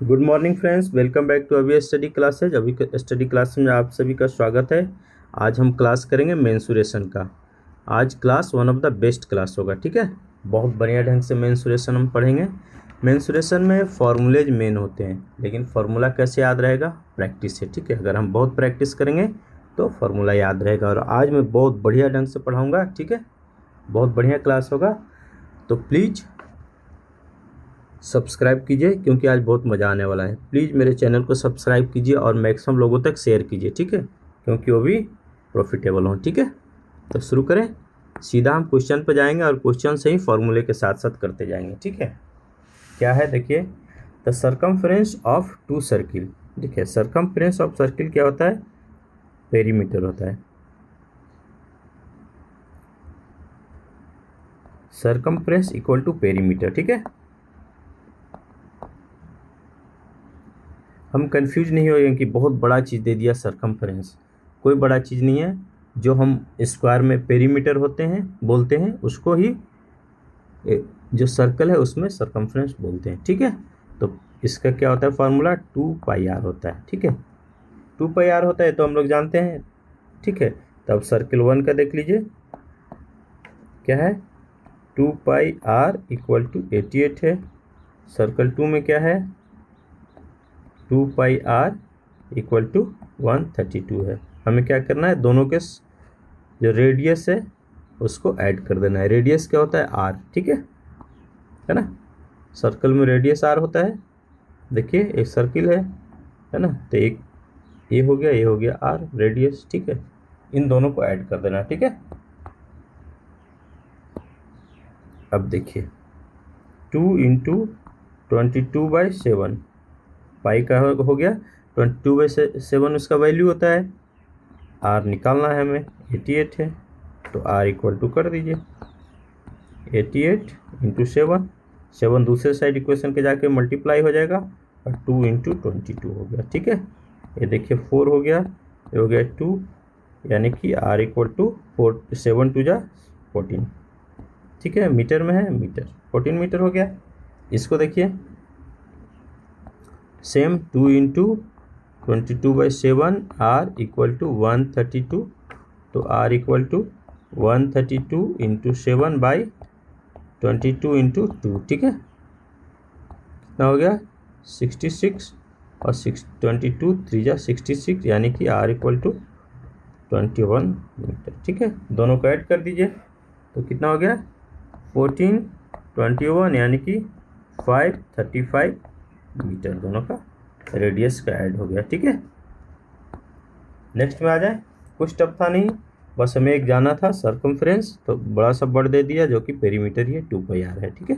Good morning friends, welcome back to Abhi study classes. Abhi study class में आप सभी का स्वागत है। आज हम क्लास करेंगे मेंसुरेशन का। आज class one of the best class होगा, ठीक है। बहुत बढ़िया ढंग से मेंसुरेशन हम पढ़ेंगे। मेंसुरेशन में फार्मूलेज मेन होते हैं, लेकिन फार्मूला कैसे याद रहेगा? प्रैक्टिस है, ठीक है। अगर हम बहुत प्रैक्टिस करेंगे तो फार्मूला याद रहेगा। और आज मैं बहुत बढ़िया ढंग से पढ़ाऊँगा, ठीक है। बहुत बढ़िया क्लास होगा, तो प्लीज़ सब्सक्राइब कीजिए, क्योंकि आज बहुत मज़ा आने वाला है। प्लीज़ मेरे चैनल को सब्सक्राइब कीजिए और मैक्सिमम लोगों तक शेयर कीजिए, ठीक है, क्योंकि वो भी प्रॉफिटेबल हों, ठीक है। तो शुरू करें। सीधा हम क्वेश्चन पर जाएंगे और क्वेश्चन से ही फॉर्मूले के साथ साथ करते जाएंगे, ठीक है। क्या है, देखिए। The circumference of two circle. देखिए, सर्कमफ्रेंस ऑफ सर्किल क्या होता है? पेरीमीटर होता है। सर्कमफ्रेंस इक्वल टू पेरीमीटर, ठीक है। हम कंफ्यूज नहीं होएंगे कि बहुत बड़ा चीज़ दे दिया सर्कमफ्रेंस। कोई बड़ा चीज़ नहीं है। जो हम स्क्वायर में पेरीमीटर होते हैं बोलते हैं, उसको ही जो सर्कल है उसमें सर्कमफ्रेंस बोलते हैं, ठीक है। तो इसका क्या होता है फार्मूला? 2πr होता है, ठीक है। 2πr होता है तो हम लोग जानते हैं, ठीक है। तब सर्कल वन का देख लीजिए, क्या है? 2πr इक्वल टू 88 है। सर्कल टू में क्या है? 2πr इक्वल टू 132 है। हमें क्या करना है? दोनों के जो रेडियस है उसको ऐड कर देना है। रेडियस क्या होता है? आर, ठीक है ना। सर्कल में रेडियस आर होता है। देखिए, एक सर्किल है ना। तो एक ये हो गया, ये हो गया आर रेडियस, ठीक है। इन दोनों को ऐड कर देना, ठीक है। अब देखिए, 2 × 22/7 पाई का हो गया। 22/7 उसका वैल्यू होता है। आर निकालना है हमें, 88 है। तो आर इक्वल टू कर दीजिए 88 × 7। 7 दूसरे साइड इक्वेशन के जाके मल्टीप्लाई हो जाएगा और 2 × 22 हो गया, ठीक है। ये देखिए 4 हो गया, ये हो गया 2, यानी कि आर इक्वल टू 4 7 2 जा 14, ठीक है। मीटर में है, मीटर 14 मीटर हो गया। इसको देखिए, सेम 2 × 22/7 आर इक्वल टू 132। तो आर इक्वल टू 132 × 7/22 × 2, ठीक है। कितना हो गया? 66 और 22 3 जा 66, यानी कि आर इक्वल टू 21 मीटर, ठीक है। दोनों को ऐड कर दीजिए तो कितना हो गया? 14 21, यानी कि 535 मीटर दोनों का रेडियस का ऐड हो गया, ठीक है। नेक्स्ट में आ जाए। कुछ टफ था नहीं, बस हमें एक जाना था सर्कमफ्रेंस, तो बड़ा सा वर्ड दे दिया जो कि पेरीमीटर ही है, 2πr है, ठीक है।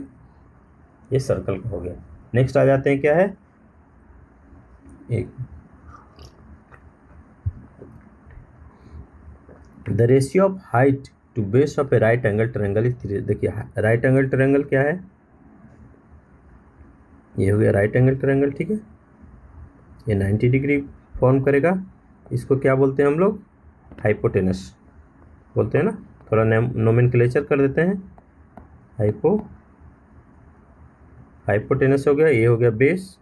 ये सर्कल का हो गया। नेक्स्ट आ जाते हैं, क्या है? एक the ratio of height to base of a right angle triangle is 3। देखिए, राइट एंगल ट्रायंगल क्या है? ये हो गया राइट एंगल ट्रायंगल, ठीक है। ये 90 डिग्री फॉर्म करेगा। इसको क्या बोलते हैं हम लोग? हाइपोटेनस बोलते हैं ना। थोड़ा नोमेनक्लेचर कर देते हैं। हाइपोटेनस हो गया, ये हो गया बेस,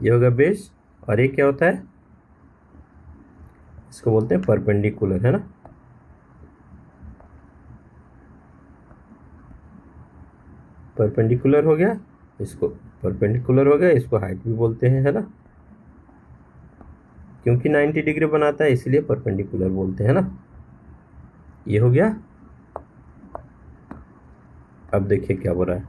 ये हो गया बेस। और ये क्या होता है? इसको बोलते हैं परपेंडिकुलर, है ना। परपेंडिकुलर हो गया, इसको परपेंडिकुलर हो गया, इसको हाइट भी बोलते हैं, है ना। क्योंकि 90 डिग्री बनाता है इसलिए परपेंडिकुलर बोलते हैं ना। ये हो गया। अब देखिए क्या बोल रहा है।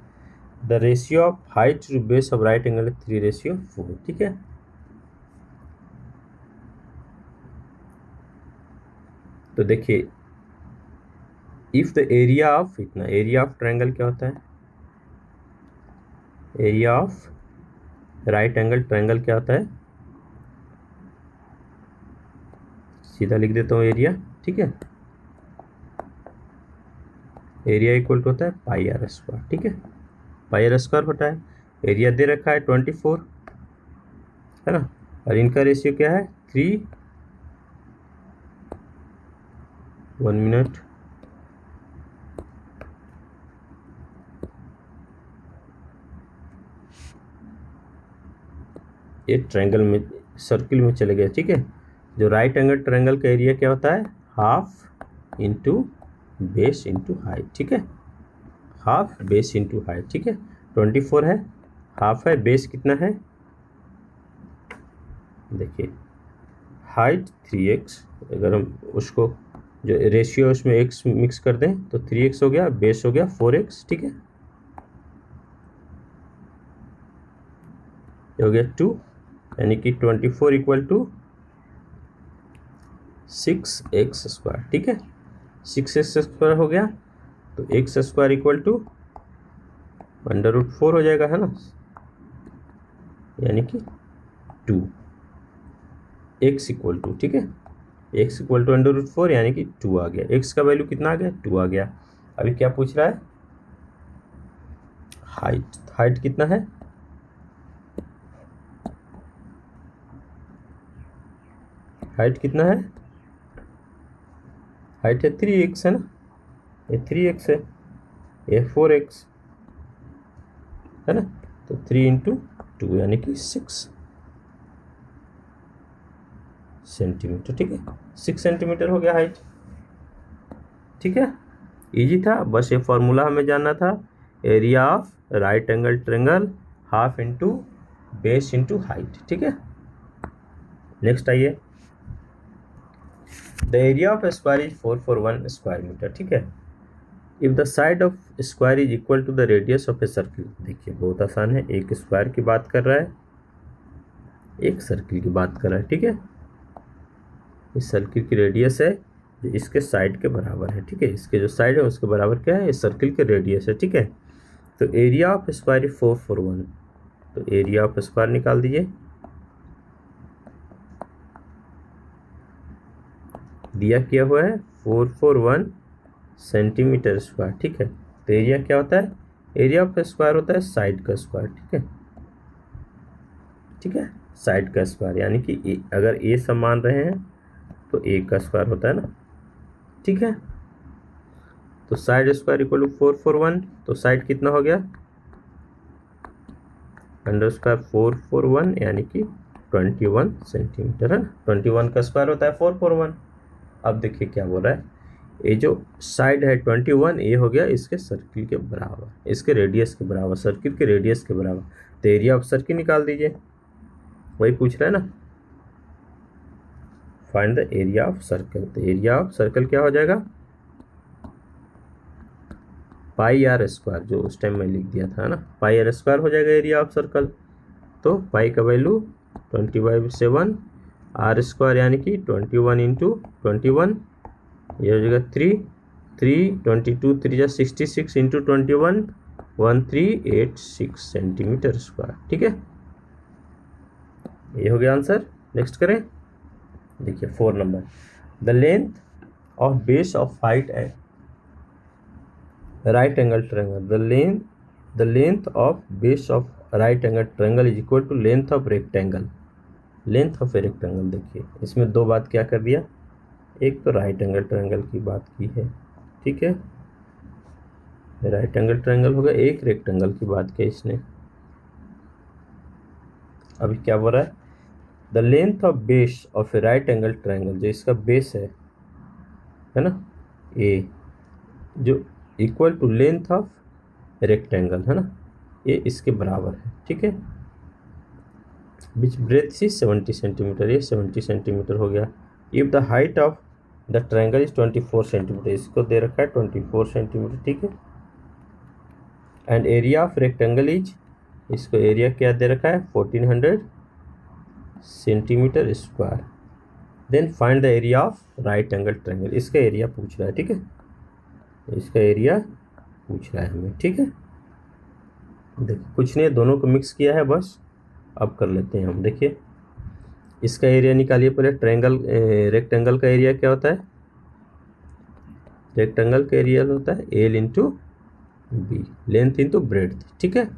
The ratio of height to base of right angle 3:4, ठीक है। तो देखिए, इफ द एरिया ऑफ, इतना एरिया ऑफ ट्रायंगल क्या होता है? Area of right angle triangle क्या होता है? सीधा लिख देता हूँ एरिया, ठीक है। एरिया इक्वल टू होता है πr², ठीक है। πr² होता है। एरिया दे रखा है 24, है ना। और इनका रेशियो क्या है? 3। 1 मिनट। ये ट्रायंगल में, सर्किल में चले गए, ठीक है। जो राइट एंगल ट्रायंगल का एरिया क्या होता है, half into base into height, ठीक है, हाफ बेस इंटू हाइट, ठीक है। 24 है, हाफ है, बेस कितना है, देखिए हाइट 3x, अगर हम उसको जो रेशियो उसमें x मिक्स कर दें तो 3x हो गया, बेस हो गया 4x, ठीक है, ये हो गया 2, यानी कि 24 इक्वल टू 6x स्क्वायर, ठीक है। 6x स्क्वायर हो गया तो x स्क्वायर इक्वल टू √4 हो जाएगा, है ना, यानी कि 2, x इक्वल टू, ठीक है, x इक्वल टू √4 यानी कि 2 आ गया। x का वैल्यू कितना आ गया, 2 आ गया। अभी क्या पूछ रहा है, हाइट, हाइट कितना है, हाइट कितना है, हाइट है 3x, है ना, ये 3x है, ये 4x है ना, तो 3 इंटू 2 यानी कि 6 सेंटीमीटर, ठीक है, 6 सेंटीमीटर हो गया हाइट, ठीक है। इजी था, बस ये फॉर्मूला हमें जानना था, area of right angle triangle half into base into height, ठीक है। नेक्स्ट आइए, the area of square is 441 square metre, ठीक है। If the side of square is equal to the radius of a circle, देखिए बहुत आसान है, एक स्क्वायर की बात कर रहा है, एक सर्किल की बात कर रहा है, ठीक है। इस सर्किल की रेडियस है जो इसके साइड के बराबर है, ठीक है, इसके जो साइड है उसके बराबर क्या है, इस सर्किल के रेडियस है, ठीक है। तो एरिया ऑफ स्क्वायर इज 441, तो एरिया ऑफ स्क्वायर निकाल दीजिए, दिया किया हुआ है 441 सेंटीमीटर स्क्वायर, ठीक है। तो एरिया क्या होता है, एरिया ऑफ स्क्वायर होता है साइड का स्क्वायर, ठीक है, ठीक है, साइड का स्क्वायर, यानी कि अगर ए सब मान रहे हैं तो ए का स्क्वायर होता है ना, ठीक है। तो साइड स्क्वायर इक्वल टू 441, तो साइड कितना हो गया, अंडर स्क्वायर 441 यानी कि 21 सेंटीमीटर, है ना, 21 का स्क्वायर होता है 441। अब देखिए क्या बोल रहा है, ये जो साइड है 21, ये हो गया इसके सर्किल के बराबर, इसके रेडियस के बराबर, सर्किल के रेडियस के बराबर, तो एरिया ऑफ सर्किल निकाल दीजिए, वही पूछ रहा है ना, find the area of circle. तो एरिया ऑफ सर्कल क्या हो जाएगा, पाई आर स्क्वायर, जो उस टाइम में लिख दिया था ना, पाई आर स्क्वायर हो जाएगा एरिया ऑफ सर्कल। तो पाई का वैल्यू 20/7 आर स्क्वायर यानी कि 21 इंटू 21, ये हो जाएगा 3 22 3 66 इंटू 21 1386 सेंटीमीटर स्क्वायर, ठीक है, ये हो गया आंसर। नेक्स्ट करें, देखिए 4 number, the length of base of height and right angle triangle, the length of base of right angle triangle is equal to length of rectangle, length of a rectangle. देखिए इसमें दो बात क्या कर दिया, एक तो राइट एंगल ट्रायंगल की बात की है, ठीक है, राइट एंगल ट्रायंगल होगा, एक रेक्टेंगल की बात की इसने। अभी क्या बोल रहा है, the length of base of a right angle triangle, जो इसका बेस है ना, ए, जो equal to length of rectangle, है ना, ये इसके बराबर है, ठीक है। विच ब्रेथ सी 70 सेंटीमीटर, ये 70 सेंटीमीटर हो गया। If the height of the triangle is 24 centimetre, इसको दे रखा है 24 सेंटीमीटर, ठीक है। And area of rectangle is, इसको एरिया क्या दे रखा है 1400 centimetre square. Then find the area of right angle triangle, इसका एरिया पूछ रहा है, ठीक है, इसका एरिया पूछ रहा है हमें, ठीक है। देखिए कुछ नहीं, दोनों को मिक्स किया है बस, अब कर लेते हैं हम। देखिए इसका एरिया निकालिए पहले, ट्रायंगल रेक्टेंगल का एरिया क्या होता है, रेक्टेंगल का एरिया होता है L into B, length into breadth, ठीक है।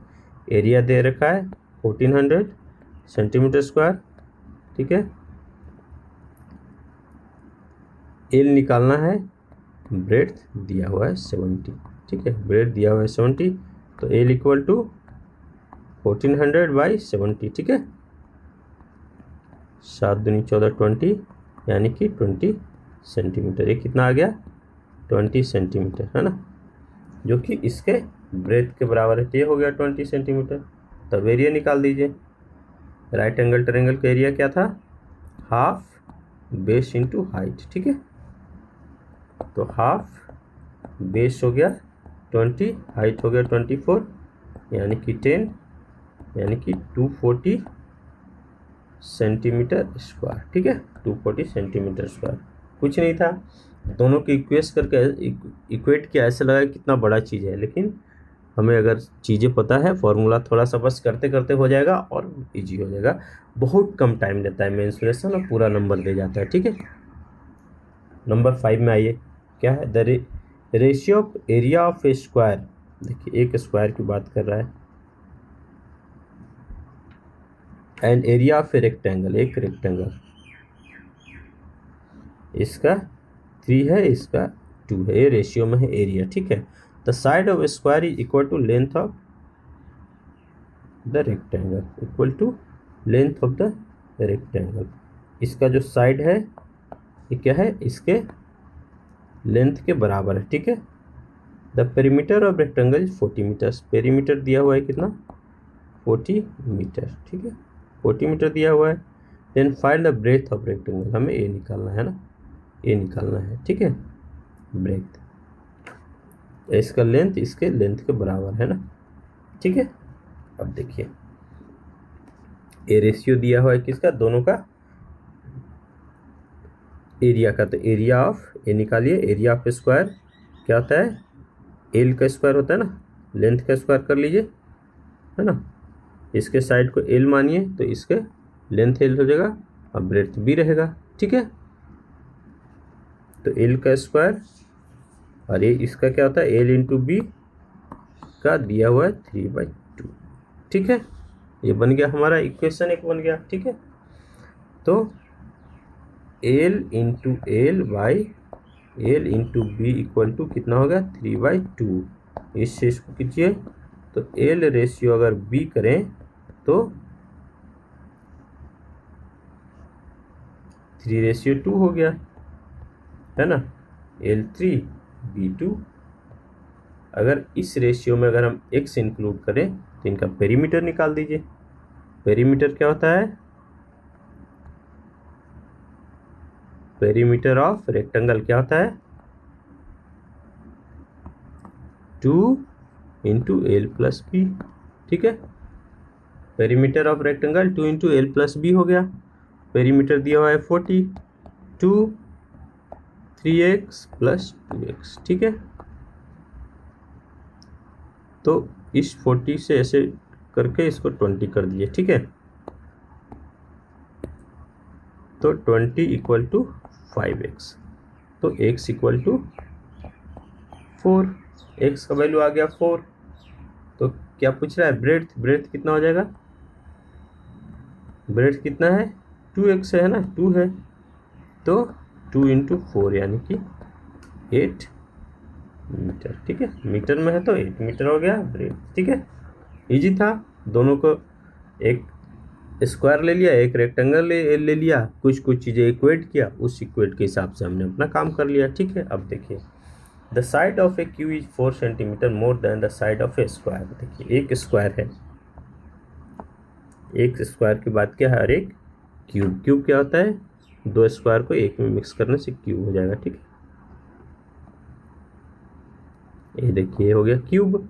एरिया दे रखा है 1400 सेंटीमीटर स्क्वायर, ठीक है। एल निकालना है, ब्रेड्थ दिया हुआ है 70, ठीक है, ब्रेड्थ दिया हुआ है 70, तो एल इक्वल टू 1400/70, ठीक है। 7 दूनी 14 20 यानी कि 20 सेंटीमीटर। ये कितना आ गया 20 सेंटीमीटर है ना, जो कि इसके ब्रेथ के बराबर है। तो ये हो गया 20 सेंटीमीटर। तब एरिया निकाल दीजिए। राइट एंगल ट्रायंगल का एरिया क्या था, हाफ बेस इंटू हाइट। ठीक है, तो हाफ बेस हो गया 20, हाइट हो गया 24 यानी कि 10 यानी कि 240 सेंटीमीटर स्क्वायर। ठीक है, 240 सेंटीमीटर स्क्वायर। कुछ नहीं था, दोनों को इक्वेट किया, ऐसे लगा कितना बड़ा चीज़ है, लेकिन हमें अगर चीज़ें पता है फॉर्मूला थोड़ा सा बस करते करते हो जाएगा और इजी हो जाएगा। बहुत कम टाइम लेता है मेंसुरेशन और पूरा नंबर दे जाता है। ठीक है, नंबर 5 में आइए, क्या है, the ratio of area of a square. देखिए एक स्क्वायर की बात कर रहा है, and area of a rectangle, एक रेक्टेंगल, इसका 3 है, इसका 2 है, ये रेशियो में है एरिया। ठीक है, the side of square is equal to length of the rectangle, equal to length of the rectangle. इसका जो साइड है ये क्या है, इसके लेंथ के बराबर है। ठीक है, the perimeter of rectangle is 40 metres. Perimeter दिया हुआ है कितना, 40 मीटर। ठीक है, 40 मीटर दिया हुआ है। Then find the breadth of rectangle, हमें ये निकालना है ना, ये निकालना है। ठीक है, ब्रेथ, इसका लेंथ इसके लेंथ के बराबर है ना। ठीक है, अब देखिए ये रेशियो दिया हुआ है किसका, दोनों का एरिया का। तो एरिया ऑफ, ये निकालिए, एरिया ऑफ स्क्वायर क्या होता है, एल का स्क्वायर होता है ना, लेंथ का स्क्वायर कर लीजिए है ना। इसके साइड को एल मानिए तो इसके लेंथ एल हो जाएगा और ब्रेथ बी रहेगा। ठीक है, तो एल का स्क्वायर और ये इसका क्या होता है, एल इंटू बी का दिया हुआ है 3/2। ठीक है, ये बन गया हमारा इक्वेशन 1 बन गया। ठीक है, तो L into L by L into B equal to कितना हो गया 3/2। इससे इसको कीजिए तो एल रेशियो अगर बी करें तो 3/2 हो गया है ना, L3 B2। अगर इस रेशियो में अगर हम x इंक्लूड करें तो इनका पेरीमीटर निकाल दीजिए। पेरीमीटर क्या होता है, पेरीमीटर ऑफ रेक्टेंगल क्या होता है, 2 इंटू एल प्लस बी। ठीक है, perimeter of rectangle 2 into L plus B हो गया। पेरीमीटर दिया हुआ है 40, 2 3x प्लस 2x। ठीक है, तो इस 40 से ऐसे करके इसको 20 कर दीजिए। ठीक है, तो 20 इक्वल टू 5x, तो x इक्वल टू 4, x का वैल्यू आ गया 4। तो क्या पूछ रहा है, ब्रेड्थ, ब्रेड्थ कितना हो जाएगा, ब्रेड्थ कितना है 2x है ना, 2 है, तो 2 इंटू 4 यानी कि 8 मीटर। ठीक है, मीटर में है तो 8 मीटर हो गया ब्रेड्थ। ठीक है, इजी था, दोनों को एक स्क्वायर ले लिया, एक रेक्टेंगल ले लिया, कुछ कुछ चीज़ें इक्वेट किया, उस इक्वेट के हिसाब से हमने अपना काम कर लिया। ठीक है, अब देखिए the side of A Q is 4 centimetre more than the side of a square. देखिए एक स्क्वायर है, एक स्क्वायर की बात क्या है, और एक क्यूब। क्यूब क्या होता है, 2 स्क्वायर को एक में मिक्स करने से क्यूब हो जाएगा। ठीक है, ये देखिए ये हो गया क्यूब।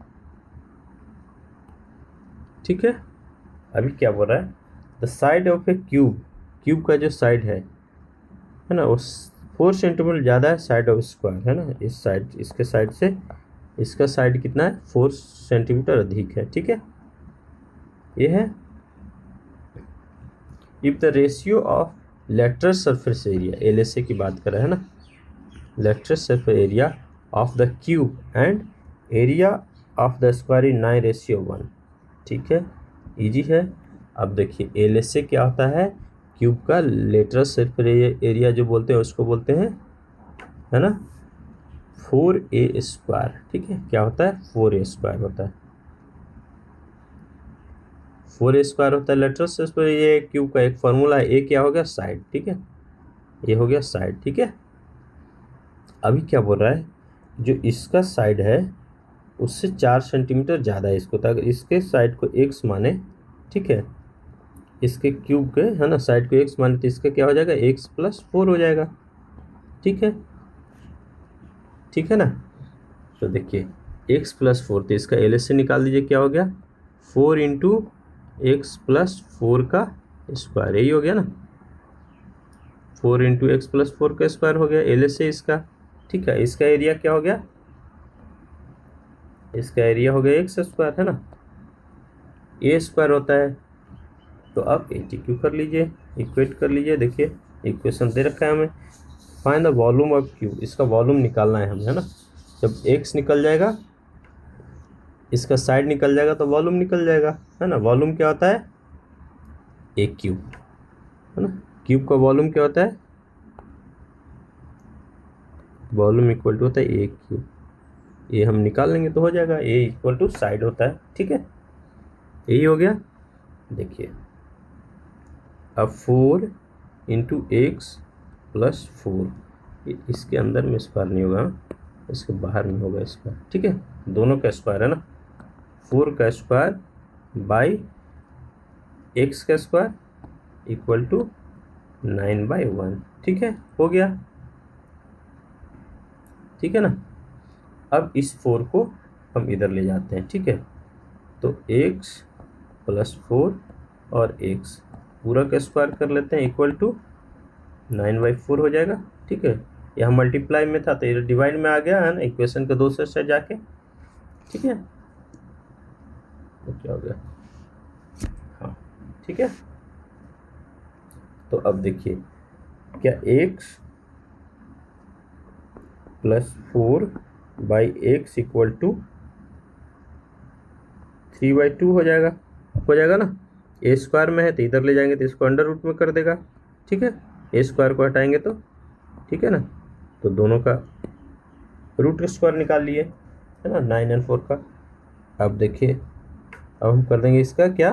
ठीक है, अभी क्या बोल रहा है, the side of A cube, cube का जो साइड है ना, वो 4 सेंटीमीटर ज़्यादा है साइड ऑफ स्क्वायर है ना। इस साइड, इसके साइड से इसका साइड कितना है, 4 सेंटीमीटर अधिक है। ठीक है, ये है if the ratio of lateral surface area, LSA की बात कर रहे हैं ना, lateral surface area of the cube and area of the square is 9:1। ठीक है, इजी है। अब देखिए LSA क्या होता है, क्यूब का लेटरल सरफेस एरिया जो बोलते हैं उसको बोलते हैं है ना 4a²। ठीक है, क्या होता है 4a² होता है, 4 स्क्वायर होता है लेटरस, इस पर ये क्यूब का एक फॉर्मूला है, ए क्या हो गया साइड, ठीक है, ये हो गया साइड, ठीक है। अभी क्या बोल रहा है, जो इसका साइड है उससे 4 सेंटीमीटर ज़्यादा है इसको, तो अगर इसके साइड को एक्स माने, ठीक है, इसके क्यूब के है ना साइड को एक्स माने, तो इसका क्या हो जाएगा x+4 हो जाएगा, ठीक है, ठीक है ना। तो देखिए x+4, तो इसका एल से निकाल दीजिए, क्या हो गया 4 इंटू x+4 का स्क्वायर, यही हो गया ना, 4 इंटू x+4 का स्क्वायर हो गया एल से इसका, ठीक है। इसका एरिया क्या हो गया, इसका एरिया हो गया एक्स स्क्वायर, है ना, ए स्क्वायर होता है। तो आप एटीक्यू कर लीजिए, इक्वेट कर लीजिए, देखिए इक्वेशन दे रखा है हमें, find the volume of cube, इसका वॉल्यूम निकालना है हमें, है ना। जब एक्स निकल जाएगा, इसका साइड निकल जाएगा तो वॉल्यूम निकल जाएगा, है ना। वॉल्यूम क्या होता है, एक क्यूब, है ना, क्यूब का वॉल्यूम क्या होता है, वॉल्यूम इक्वल टू होता है एक क्यूब, ये हम निकाल लेंगे तो हो जाएगा, ए इक्वल टू साइड होता है, ठीक है, यही हो गया। देखिए अब 4 इंटू x+4, इसके अंदर में स्क्वायर नहीं होगा, इसके बाहर में होगा स्क्वायर, ठीक है, दोनों का स्क्वायर है ना, 4 का स्क्वायर बाई x का स्क्वायर इक्वल टू 9/1, ठीक है, हो गया, ठीक है ना। अब इस 4 को हम इधर ले जाते हैं, ठीक है, तो x+4 और x पूरा का स्क्वायर कर लेते हैं इक्वल टू 9/4 हो जाएगा, ठीक है। यहाँ मल्टीप्लाई में था तो ये डिवाइड में आ गया, है ना, इक्वेशन के दूसरे साइड जाके, ठीक है, तो क्या हो गया, हाँ, ठीक है। तो अब देखिए क्या x+4 by x equal to 3/2 हो जाएगा, ना, ए स्क्वायर में है तो इधर ले जाएंगे तो इसको अंडर रूट में कर देगा, ठीक है, ए स्क्वायर को हटाएंगे तो, ठीक है ना, तो दोनों का रूट स्क्वायर निकाल लिए, है ना, 9 और 4 का। अब देखिए अब हम कर देंगे इसका क्या,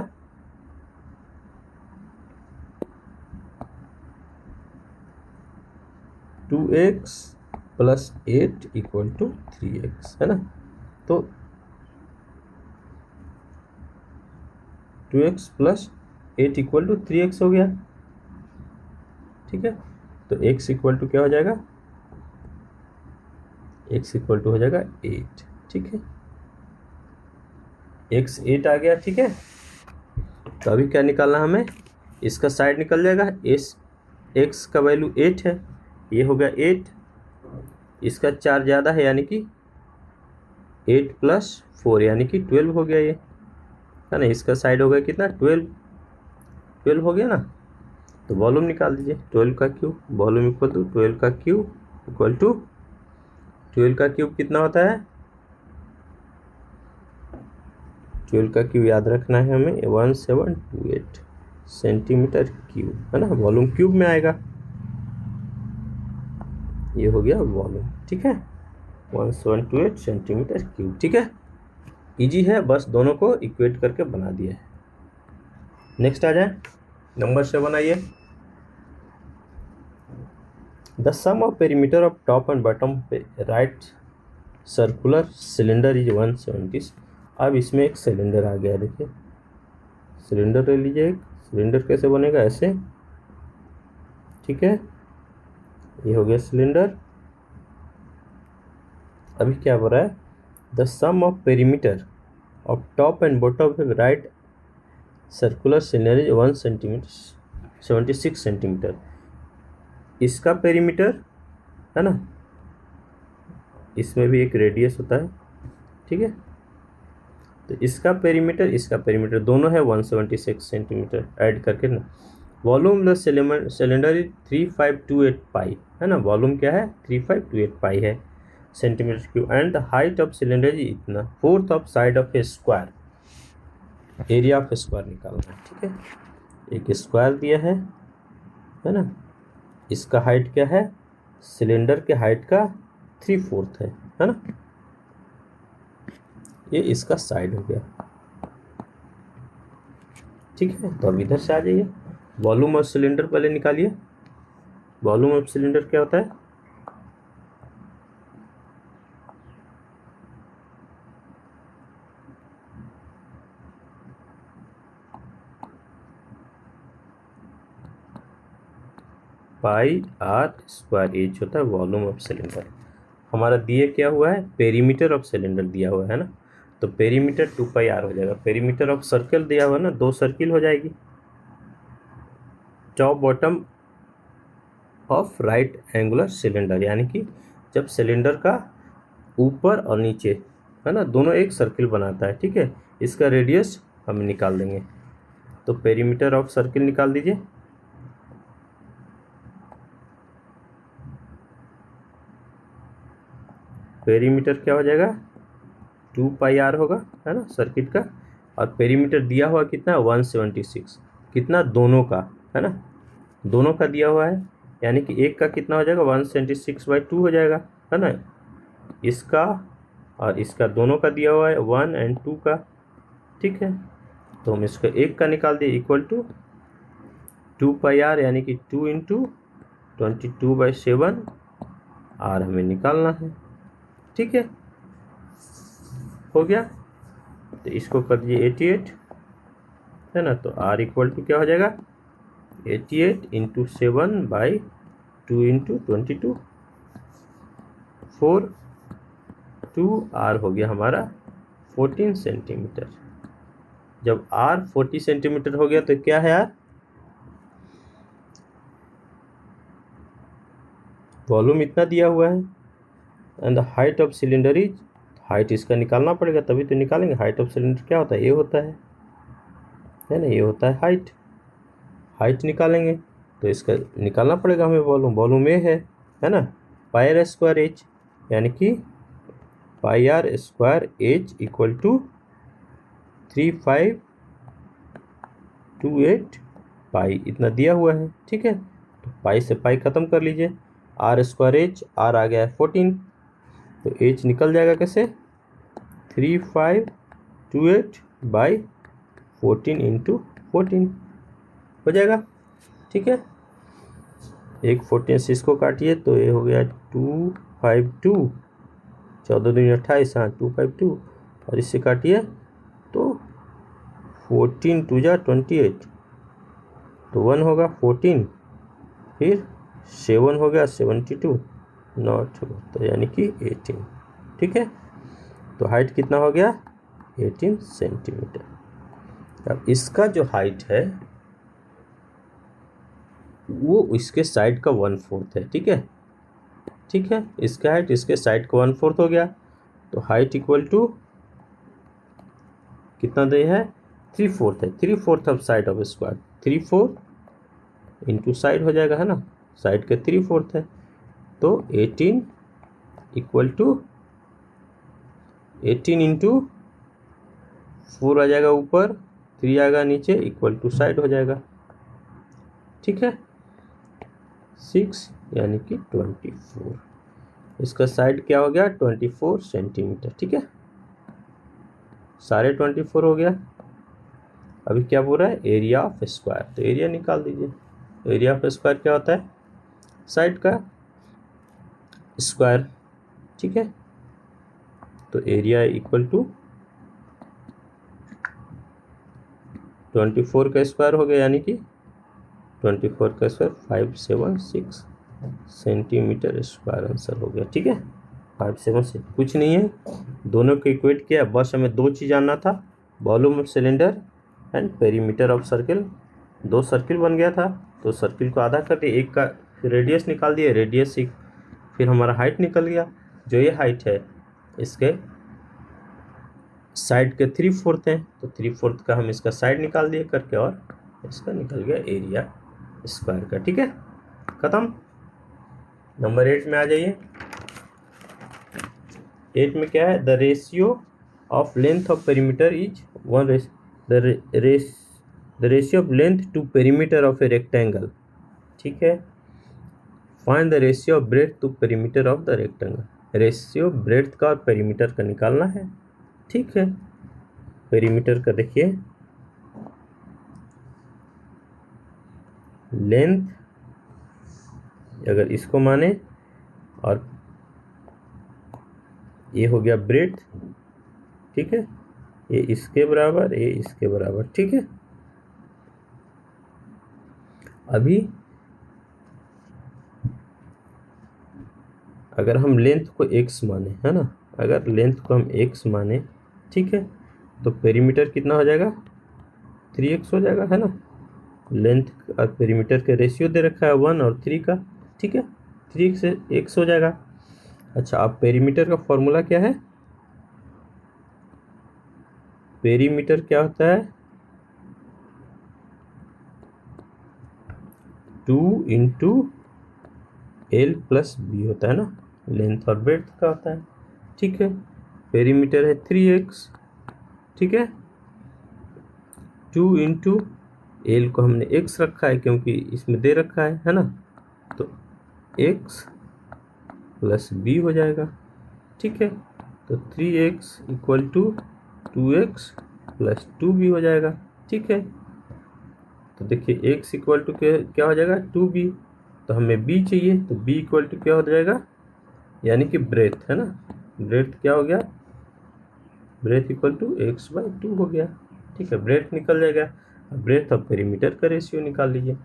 two X plus 8 equal to 3x, है ना, तो 2x plus 8 equal to 3x हो गया, ठीक है। तो x इक्वल टू क्या हो जाएगा, x इक्वल टू हो जाएगा 8, ठीक है, x 8 आ गया, ठीक है। तो अभी क्या निकालना हमें, इसका साइड निकल जाएगा, x का वैल्यू 8 है, ये हो गया 8, इसका 4 ज़्यादा है यानी कि 8+4 यानी कि 12 हो गया ये, है ना, इसका साइड हो गया कितना 12 हो गया ना। तो वॉल्यूम निकाल दीजिए, 12 का क्यूब, वॉल्यूम इक्वल टू 12 का क्यूब इक्वल टू 12 का क्यूब कितना होता है, 12 का क्यूब याद रखना है हमें 1728 सेंटीमीटर क्यूब, है ना, वॉल्यूम क्यूब में आएगा, ये हो गया वॉल्यूम, ठीक है, 1728 सेंटीमीटर क्यूब, ठीक है, इजी है, बस दोनों को इक्वेट करके बना दिया है। नेक्स्ट आ जाए नंबर 7, आइए, the sum of perimeter of top and bottom right circular cylinder is 170। अब इसमें एक सिलेंडर आ गया, देखिए सिलेंडर ले लीजिए, एक सिलेंडर कैसे बनेगा, ऐसे, ठीक है, ये हो गया सिलेंडर। अभी क्या बोल रहा है, the sum of perimeter of top and bottom of right circular cylinder is 1 centimetre 76 centimetre, इसका पेरीमीटर, है ना, इसमें भी एक रेडियस होता है, ठीक है, तो इसका पेरीमीटर दोनों है 176 सेंटीमीटर ऐड करके ना। Volume the cylinder is 3528 pi, है ना, वॉल्यूम क्या है 3528 पाई है centimetre cube, and the height of cylinder is इतना, fourth of side of a square, area of square निकालना है, ठीक है, एक स्क्वायर दिया है ना, इसका हाइट क्या है, सिलेंडर के हाइट का 3/4 है ना, ये इसका साइड हो गया, ठीक है, तो अब इधर से आ जाइए, वॉल्यूम ऑफ सिलेंडर पहले निकालिए। वॉल्यूम ऑफ सिलेंडर क्या होता है? पाई आर स्क्वायर एच होता है वॉल्यूम ऑफ सिलेंडर। हमारा दिए क्या हुआ है? पेरीमीटर ऑफ सिलेंडर दिया हुआ है ना, तो पेरीमीटर 2 पाई आर हो जाएगा। पेरीमीटर ऑफ सर्कल दिया हुआ है ना, 2 सर्किल हो जाएगी। Top bottom of right angular cylinder, यानी कि जब सिलेंडर का ऊपर और नीचे है ना, दोनों एक सर्किल बनाता है। ठीक है, इसका रेडियस हम निकाल देंगे। तो पेरीमीटर ऑफ सर्किल निकाल दीजिए। पेरीमीटर क्या हो जाएगा? 2 पाई आर होगा, है ना, सर्किट का। और पेरीमीटर दिया हुआ कितना? 176। कितना? दोनों का, है ना, दोनों का दिया हुआ है, यानी कि एक का कितना हो जाएगा? 176/2 हो जाएगा, है ना। इसका और इसका दोनों का दिया हुआ है 1 और 2 का। ठीक है, तो हम इसका एक का निकाल दिए, इक्वल टू 2 पाई आर, यानी कि 2 × 22/7 आर हमें निकालना है। ठीक है, हो गया। तो इसको कर दीजिए 88, है ना, तो आर इक्वल टू क्या हो जाएगा? 88 × 7/2 × 22, 4 2 आर हो गया हमारा 14 सेंटीमीटर। जब आर 40 सेंटीमीटर हो गया तो क्या है यार? वॉल्यूम इतना दिया हुआ है and the height of cylinder is, height इसका निकालना पड़ेगा तभी तो निकालेंगे। हाइट ऑफ सिलेंडर क्या होता है? ये होता है ना, ये होता है हाइट। हाइट निकालेंगे तो इसका निकालना पड़ेगा हमें वॉल्यूम। वॉल्यूम ये है ना, पाई आर स्क्वायर एच, यानी कि pi R square H equal to 3528 pi, इतना दिया हुआ है। ठीक है, तो पाई से पाई खत्म कर लीजिए। आर स्क्वायर एच, आर आ गया है 14, तो एच निकल जाएगा कैसे? 3528/14 × 14 हो जाएगा। ठीक है, एक 14 से इसको काटिए तो ये हो गया 252, 14 दूनी 28, हाँ 252, और इससे काटिए तो 14 × 2 = 28, तो 1 होगा 14, फिर 7 हो गया 72, नॉट होगा तो यानी कि 18। ठीक है, तो हाइट कितना हो गया? 18 सेंटीमीटर। अब इसका जो हाइट है वो इसके साइड का 1/4 है। ठीक है, ठीक है, इसका हाइट इसके साइड का 1/4 हो गया, तो हाइट इक्वल टू कितना दे है? 3/4 है। 3/4 of side of square, 3/4 into side हो जाएगा, है ना, साइड के 3/4 है, तो 18 इक्वल टू 18 × 4 आ जाएगा ऊपर, 3 आएगा नीचे, इक्वल टू साइड हो जाएगा। ठीक है, 6 यानी कि 24। इसका साइड क्या हो गया? 24 सेंटीमीटर। ठीक है, सारे 24 हो गया। अभी क्या बोल रहा है? एरिया ऑफ स्क्वायर, तो एरिया निकाल दीजिए। एरिया ऑफ स्क्वायर क्या होता है? साइड का स्क्वायर। ठीक है, तो एरिया इक्वल टू 24 का स्क्वायर हो गया, यानी कि 24 का स्क्वायर 576 सेंटीमीटर स्क्वायर आंसर हो गया। ठीक है, 576, कुछ नहीं है, दोनों को इक्वेट किया। बस हमें दो चीज़ जानना था, volume of cylinder and perimeter of circle. 2 circle बन गया था, तो सर्किल को आधा कर दिए, एक का रेडियस निकाल दिए, रेडियस फिर हमारा हाइट निकल गया। जो ये हाइट है इसके साइड के 3/4 हैं, तो 3/4 का हम इसका साइड निकाल दिए करके, और इसका निकल गया एरिया स्क्वायर का। ठीक है, खत्म। नंबर 8 में आ जाइए। 8 में क्या है? The ratio of length of perimeter is the ratio of length to perimeter of a rectangle. ठीक है, find the ratio of breadth to perimeter of the rectangle. Ratio breadth का और पेरीमीटर का निकालना है। ठीक है, पेरीमीटर का देखिए, लेंथ अगर इसको माने और ये हो गया ब्रेड्थ, ठीक है, ये इसके बराबर, ये इसके बराबर, ठीक है। अभी अगर हम लेंथ को x माने, है ना, अगर लेंथ को हम x माने, ठीक है, तो पेरीमीटर कितना हो जाएगा, 3x हो जाएगा, है ना। लेंथ और पेरीमीटर का रेशियो दे रखा है 1 और 3 का, ठीक है, 3 से x हो जाएगा। अच्छा, अब पेरीमीटर का फॉर्मूला क्या है, पेरीमीटर क्या होता है, 2 इंटू एल प्लस बी होता है ना, लेंथ और ब्रेड्थ का होता है, ठीक है। पेरीमीटर है 3x, ठीक है, 2 इंटू एल को हमने x रखा है क्योंकि इसमें दे रखा है ना, तो x प्लस बी हो जाएगा, ठीक है। तो 3x equal to 2x plus 2b हो जाएगा, ठीक है। तो देखिए x इक्वल टू क्या हो जाएगा, 2b, तो हमें b चाहिए, तो b इक्वल टू क्या हो जाएगा, यानी कि ब्रेथ, है ना, ब्रेथ क्या हो गया, ब्रेथ इक्वल टू x/2 हो गया, ठीक है, ब्रेथ निकल जाएगा। ब्रेथ और पेरीमीटर का रेशियो निकाल लीजिए,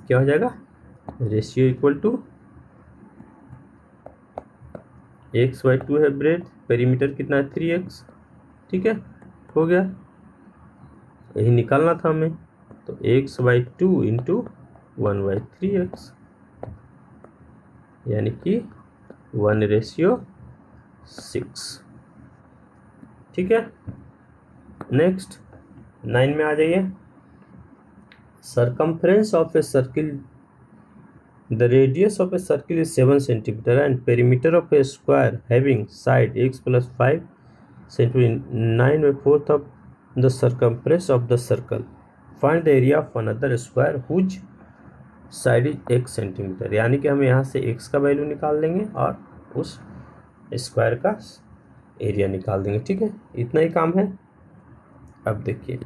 क्या हो जाएगा, रेशियो इक्वल टू x/2 है ब्रेथ, पेरीमीटर कितना है 3x, ठीक है, हो गया, यही निकालना था हमें, तो x/2 इंटू 1/3x, यानी कि 1/6, ठीक है। नेक्स्ट 9 में आ जाइए, circumference of a circle, the radius of a circle is 7 centimetre and perimeter of a square having side x + 5 centimetre 9/4 of the circumference of the circle, find the area of another square whose side is x centimetre, यानी कि हम यहाँ से x का value निकाल लेंगे और उस स्क्वायर का एरिया निकाल देंगे, ठीक है, इतना ही काम है। अब देखिए,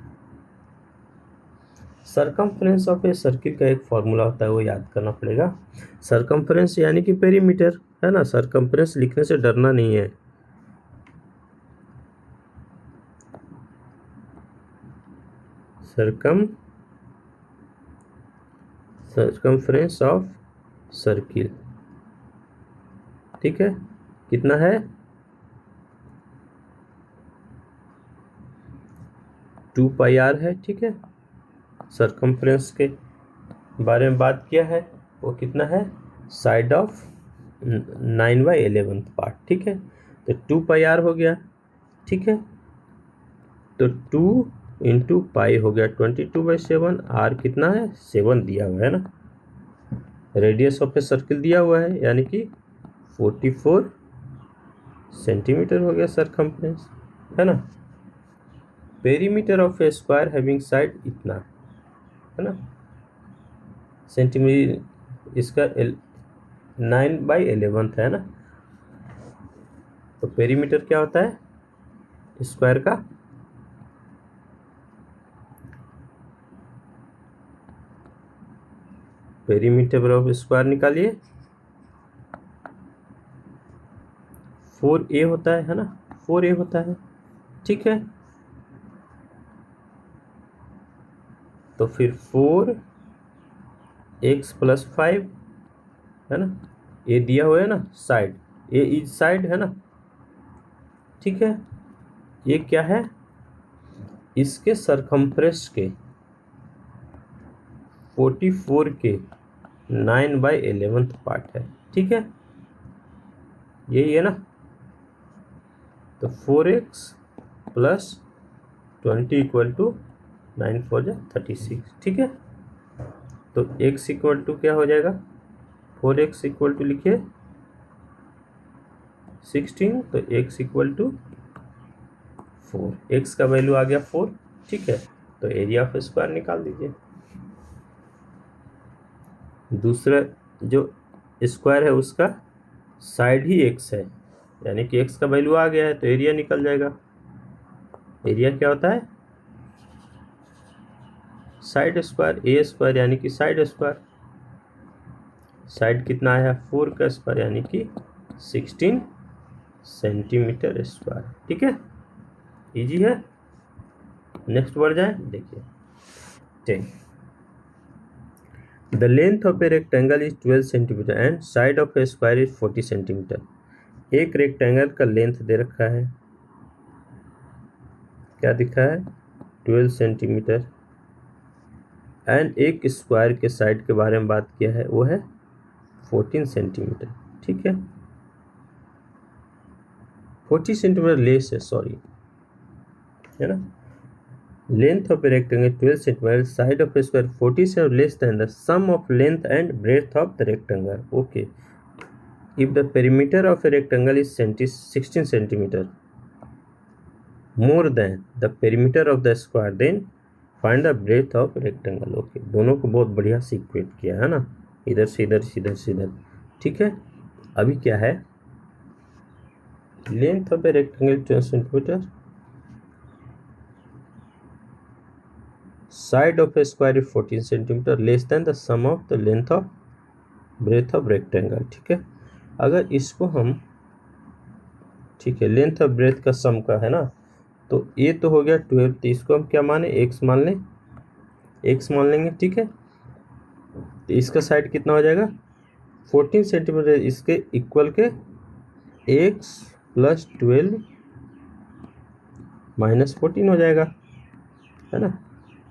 सरकमफ्रेंस ऑफ ए सर्किल का एक फॉर्मूला होता है, वो याद करना पड़ेगा। सरकमफ्रेंस यानी कि पेरीमीटर, है ना, सरकमफ्रेंस लिखने से डरना नहीं है, सरकमफ्रेंस ऑफ सर्किल, ठीक है, कितना है, 2πr है, ठीक है। सरकमफ्रेंस के बारे में बात किया है, वो कितना है, साइड ऑफ 9/11 पार्ट, ठीक है, तो 2πr हो गया, ठीक है, तो 2 इंटू पाई हो गया 22/7, आर कितना है, 7 दिया हुआ है ना, रेडियस ऑफ ए सर्किल दिया हुआ है, यानी कि 44 सेंटीमीटर हो गया सरकमफ्रेंस, है ना। Perimeter of a square having side इतना है ना, सेंटीमीटर, इसका 9/11 है ना, तो पेरीमीटर क्या होता है स्क्वायर का, पेरीमीटर ऑफ स्क्वायर निकालिए, 4a होता है ना, 4a होता है, ठीक है। तो फिर 4x + 5 है ना, ए दिया हुआ है ना, साइड, ए इज साइड है ना, ठीक है, ये क्या है, इसके सरकमफ्रेंस के 44 के 9/11 पार्ट है, ठीक है, यही है ना। तो 4x + 20 इक्वल टू 9 4 जा 36, ठीक है। तो x इक्वल टू क्या हो जाएगा, 4x इक्वल टू लिखिए 16, तो x इक्वल टू 4, x का वैल्यू आ गया 4, ठीक है, तो एरिया ऑफ स्क्वायर निकाल दीजिए। दूसरा जो स्क्वायर है उसका साइड ही x है, यानी कि x का वैल्यू आ गया है, तो एरिया निकल जाएगा। एरिया क्या होता है, साइड स्क्वायर, ए स्क्वायर यानी कि साइड स्क्वायर, साइड कितना आया 4 का स्क्वायर यानी कि 16 सेंटीमीटर स्क्वायर। ठीक है, इजी है। नेक्स्ट बढ़ जाए, देखिए 10 the length of a rectangle is 12 centimetre and side of a square is 40 centimetre. एक रेक्टेंगल का लेंथ दे रखा है, क्या दिखा है 12 सेंटीमीटर, एंड एक स्क्वायर के साइड के बारे में बात किया है, वो है 14 सेंटीमीटर। ठीक है, 40 सेंटीमीटर लेस है, सॉरी, है ना। Length of a rectangle 12 centimetre, side of a square 40 से less than the sum of length and breadth of the rectangle. Okay, if the perimeter of a rectangle is 16 centimetre more than the perimeter of the square, then find the breadth of rectangle. Okay, दोनों को बहुत बढ़िया सीक्वेट किया है ना, इधर से इधर, इधर से इधर। ठीक है, अभी क्या है, length of a rectangle 12 centimetre, side of a square is 14 centimetre less than the sum of the length of breadth of rectangle. ठीक है, अगर इसको हम, ठीक है, लेंथ ऑफ ब्रेथ का सम का है ना, तो ये तो हो गया 12, तो इसको हम क्या माने, एक्स मान लें, एक्स मान लेंगे। ठीक है, तो इसका साइड कितना हो जाएगा 14 सेंटीमीटर, इसके इक्वल के एक्स प्लस 12 माइनस 14 हो जाएगा, है ना।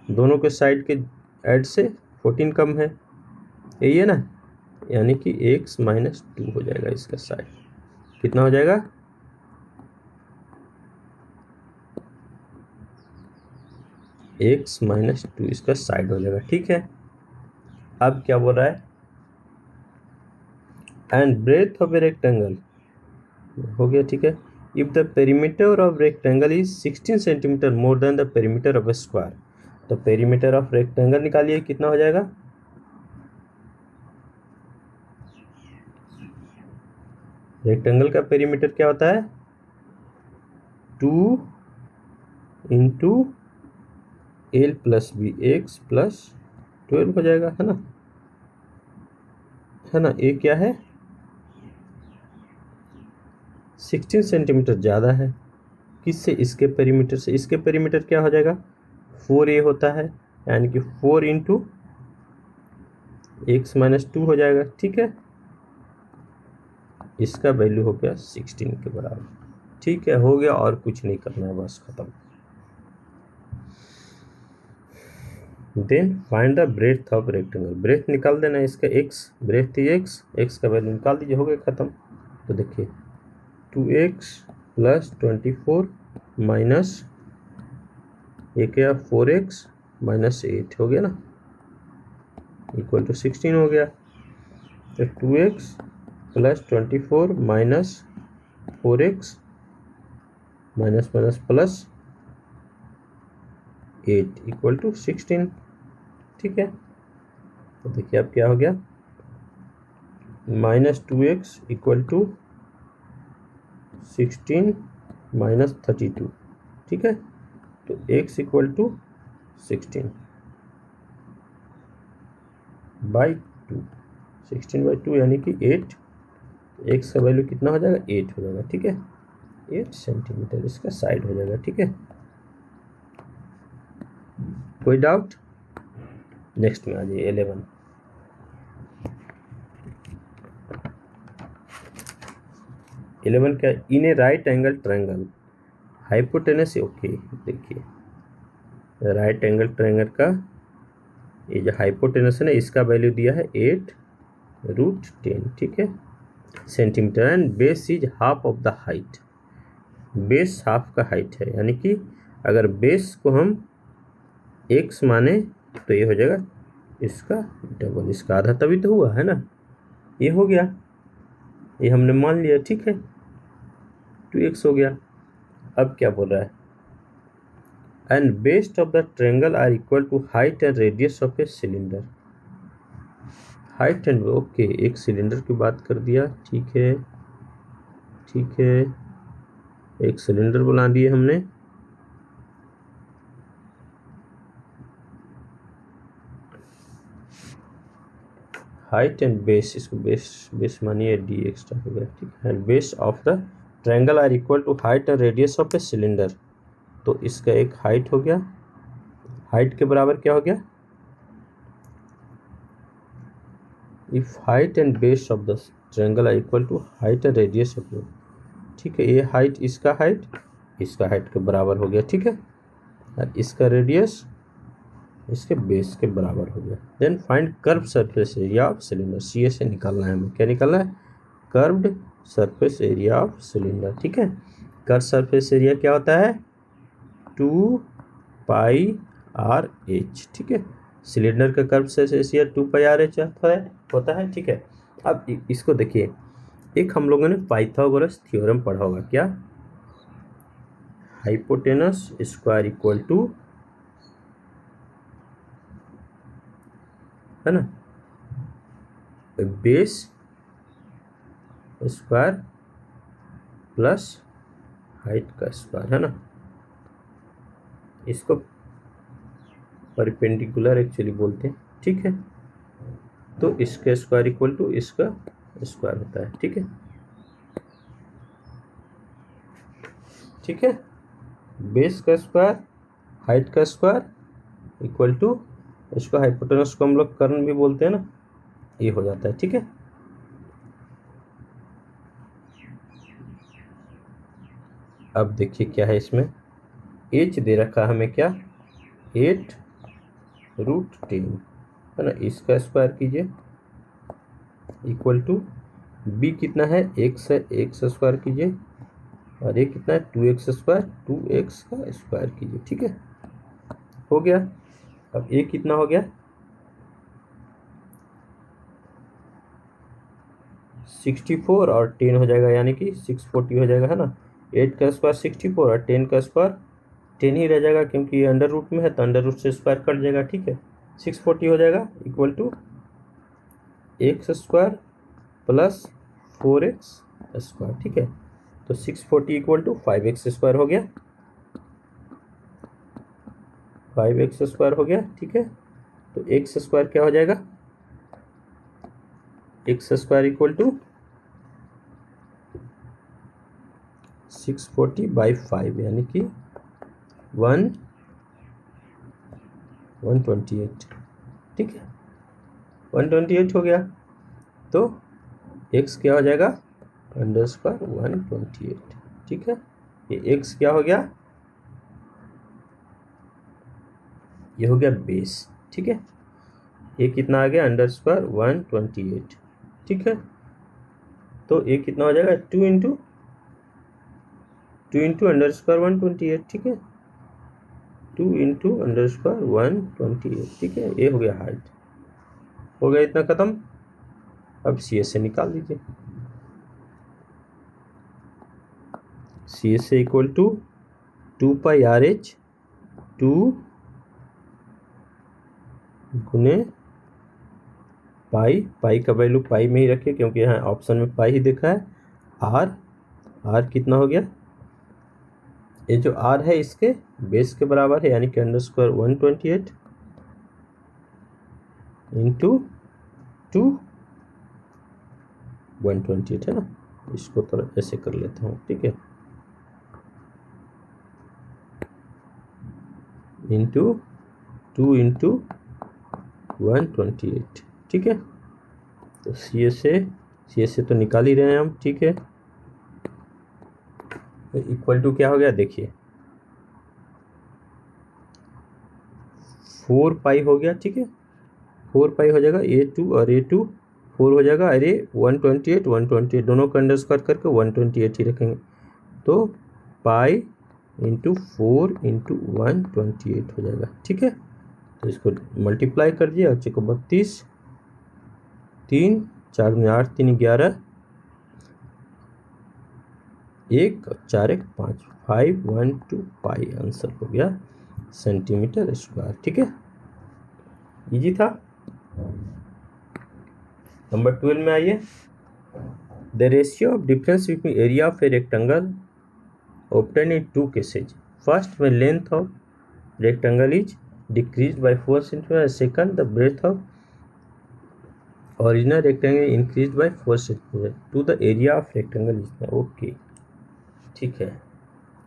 दोनों के साइड के ऐड से 14 कम है, यही है ना, यानी कि एक्स माइनस 2 हो जाएगा। इसका साइड कितना हो जाएगा, एक्स माइनस 2 इसका साइड हो जाएगा। ठीक है, अब क्या बोल रहा है, and breadth of a rectangle हो गया। ठीक है, if the perimeter of rectangle is 16 centimetre more than the perimeter of a square, तो पेरीमीटर ऑफ रेक्टेंगल निकालिए, कितना हो जाएगा, रेक्टेंगल का पेरीमीटर क्या होता है 2 into L plus b, x plus 12 हो जाएगा, है ना, है ना। ये क्या है 16 सेंटीमीटर ज़्यादा है, किससे, इसके पेरीमीटर से। इसके पेरीमीटर क्या हो जाएगा 4a होता है, यानी कि 4 इंटू एक्स माइनस 2 हो जाएगा। ठीक है, इसका वैल्यू हो गया 16 के बराबर। ठीक है, हो गया, और कुछ नहीं करना है, बस खत्म। Then find the breadth of rectangle, breadth निकाल देना इसका, एक्स ब्रेथ थी एक्स, एक्स का वैल्यू निकाल दीजिए, हो गया खत्म। तो देखिए 2x प्लस 24 माइनस एक क्या 4x माइनस 8 हो गया ना, इक्वल टू 16 हो गया। तो 2x plus 24 minus 4x minus minus plus 8 equal to 16। ठीक है, तो देखिए अब क्या हो गया, minus 2x equal to 16 minus 32। ठीक है, तो x equal to 16 by 2, 16 by 2 यानी कि 8, x का वैल्यू कितना हो जाएगा 8 हो जाएगा। ठीक है, 8 सेंटीमीटर इसका साइड हो जाएगा। ठीक है, कोई डाउट, नेक्स्ट में आ जाइए 11। क्या, in a right angle triangle hypotenuse, okay देखिए राइट एंगल ट्रायंगल का ये जो हाइपोटेनस है ना, इसका वैल्यू दिया है 8√10। ठीक है, centimetre, and base is half of the height, base half का हाइट है, यानी कि अगर बेस को हम x माने तो ये हो जाएगा इसका डबल, इसका आधा, तभी तो हुआ है ना, ये हो गया, ये हमने मान लिया। ठीक है, 2x हो गया। अब क्या बोल रहा है, and base of the triangle are equal to height and radius of a cylinder, height and, okay, एक सिलेंडर की बात कर दिया। ठीक है, ठीक है, एक सिलेंडर बना दिए हमने, हाइट एंड बेस, इसको बेस बेस मानिए डी एक्स्ट्रा हो गया, ठीक है। Base of the triangle are equal to height and radius of a cylinder. तो इसका एक हाइट हो गया, हाइट के बराबर क्या हो गया, if height and base of the triangle are equal to height and radius of the, ठीक है। ये हाइट इसका हाइट के बराबर हो गया, ठीक है। और इसका रेडियस इसके बेस के बराबर हो गया। Then find curve surface area of cylinder, C से निकालना है हमें, क्या निकालना है, curved surface area of cylinder, ठीक है। कर्व सरफेस एरिया क्या होता है, 2πr/h, ठीक है। सिलेंडर का कर्व सरफेस एरिया 2πr/h होता है, ठीक है। अब इसको देखिए, एक हम लोगों ने पाइथागोरस थ्योरम पढ़ा होगा, क्या, हाइपोटेनस स्क्वायर इक्वल टू, है ना, बेस स्क्वायर प्लस हाइट का स्क्वायर, है ना। इसको परपेंडिकुलर एक्चुअली बोलते हैं, ठीक है। तो इसका स्क्वायर इक्वल टू इसका स्क्वायर होता है, ठीक है, ठीक है। बेस का स्क्वायर, हाइट का स्क्वायर इक्वल टू, इसको हाइपोटेनस को हम लोग कर्ण भी बोलते हैं ना, ये हो जाता है, ठीक है। अब देखिए क्या है इसमें, h दे रखा है हमें, क्या, 8√10, है ना। इसका स्क्वायर कीजिए इक्वल टू, b कितना है, x है, x स्क्वायर कीजिए, और ये कितना है, 2x स्क्वायर, 2x का स्क्वायर कीजिए, ठीक है, हो गया। अब a कितना हो गया, 64 और 10 हो जाएगा, यानी कि 640 हो जाएगा, है ना। 8 का स्क्वायर 64 और 10 का स्क्वायर 10 ही रह जाएगा, क्योंकि ये अंडर रूट में है तो अंडर रूट से स्क्वायर कट जाएगा, ठीक है। 640 हो जाएगा equal to x square plus 4x square, ठीक है। तो 640 इक्वल टू 5x स्क्वायर हो गया, 5x स्क्वायर हो गया, ठीक है। तो x स्क्वायर क्या हो जाएगा, x स्क्वायर इक्वल टू 640/5, यानी कि 128, ठीक है, 128 हो गया। तो x क्या हो जाएगा, अंडर स्क्वायर 128, ठीक है। ये x क्या हो गया, ये हो गया बेस, ठीक है। ये कितना आ गया, अंडर स्क्वायर 128, ठीक है। तो ये कितना हो जाएगा, 2 इंटू अंडर स्क्वायर 128, ठीक है, 2 इंटू अंडर स्क्वायर 128, ठीक है। ये हो गया हाइट, हो गया इतना खत्म। अब सी एस से निकाल दीजिए, सी एस से इक्वल टू 2πr/h 2 गुने पाई का वैल्यू पाई में ही रखिए, क्योंकि यहाँ ऑप्शन में पाई ही देखा है। आर कितना हो गया, ये जो आर है इसके बेस के बराबर है, यानी कि अंडर स्क्वायर 128 इंटू 2 128, है ना। इसको थोड़ा ऐसे कर लेता हूँ, ठीक है, इंटू 2 इंटू 128, ठीक है। तो सी एस से तो निकाल ही रहे हैं हम, ठीक है। तो इक्वल टू क्या हो गया, देखिए 4π हो गया, ठीक है, 4π हो जाएगा, A2 और A2 4 हो जाएगा, अरे 128 दोनों का अंडर स्क्वायर करके 128 ही रखेंगे। तो पाई इंटू 4 इंटू 128 हो जाएगा, ठीक है। तो इसको मल्टीप्लाई कर दिया, और चेको 32, 3 4 में 8 3 11, 1 और 4 1 5, 512 पाई आंसर हो गया सेंटीमीटर स्क्वायर, ठीक है। इजी था। नंबर 12 में आइए, the ratio of difference between area of a rectangle obtained in 2 cases. First, when length of rectangle is decreased by 4 cm, second the breadth of original rectangle increase by 4 centimetre to the area of rectangle is. Okay ठीक है,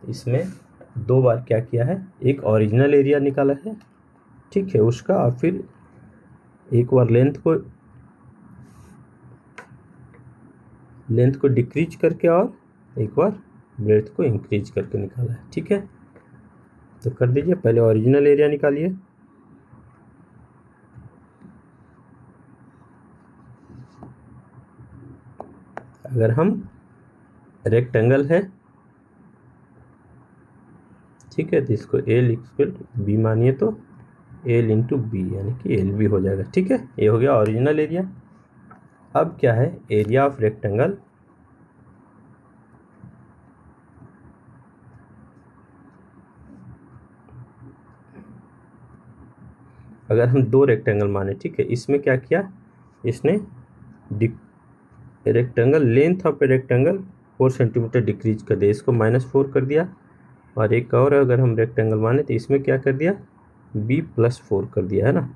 इसमें 2 बार क्या किया है, एक original area निकाला है, ठीक है, उसका, और फिर एक बार लेंथ को डिक्रीज करके और एक बार ब्रेथ को इंक्रीज करके निकाला है, ठीक है। तो कर दीजिए, पहले ओरिजिनल एरिया निकालिए। अगर हम रेक्टेंगल है, ठीक है, तो इसको एल इक्वल बी मानिए, तो एल इंटू बी यानी कि एल बी हो जाएगा, ठीक है। ये हो गया ओरिजिनल एरिया। अब क्या है, एरिया ऑफ रेक्टेंगल अगर हम 2 रेक्टेंगल माने, ठीक है, इसमें क्या किया, इसने rectangle length of a rectangle 4 centimetre decrease कर दिया, इसको -4 कर दिया। और एक और अगर हम रेक्टेंगल माने तो इसमें क्या कर दिया, b+4 कर दिया, है ना।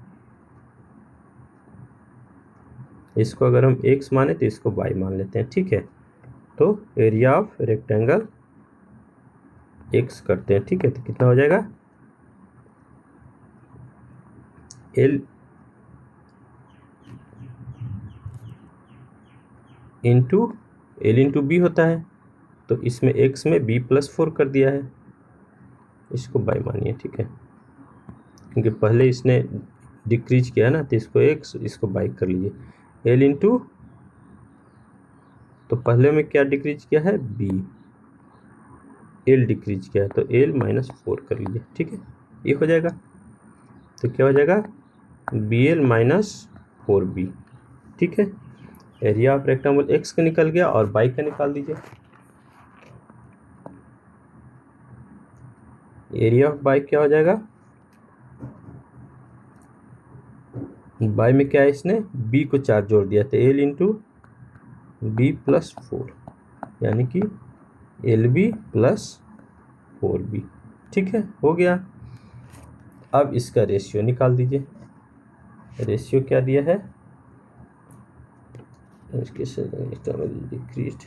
इसको अगर हम x माने तो इसको y मान लेते हैं, ठीक है। तो एरिया ऑफ रेक्टेंगल x करते हैं, ठीक है, तो कितना हो जाएगा, l इंटू बी होता है, तो इसमें x में b+4 कर दिया है, इसको y मानिए, ठीक है, क्योंकि पहले इसने डिक्रीज किया ना, तो इसको x, इसको y कर लीजिए। l इंटू, तो पहले में क्या डिक्रीज किया है, b, l डिक्रीज किया है, तो l -4 कर लीजिए, ठीक है, ये हो जाएगा। तो क्या हो जाएगा, bl -4b, ठीक है। एरिया ऑफ रेक्टेंगल x का निकल गया और y का निकाल दीजिए। एरिया ऑफ y क्या हो जाएगा, y में क्या है, इसने b को 4 जोड़ दिया, तो l इंटू b+4 यानी कि lb + 4b, ठीक है, हो गया। अब इसका रेशियो निकाल दीजिए। रेशियो क्या दिया है, decreased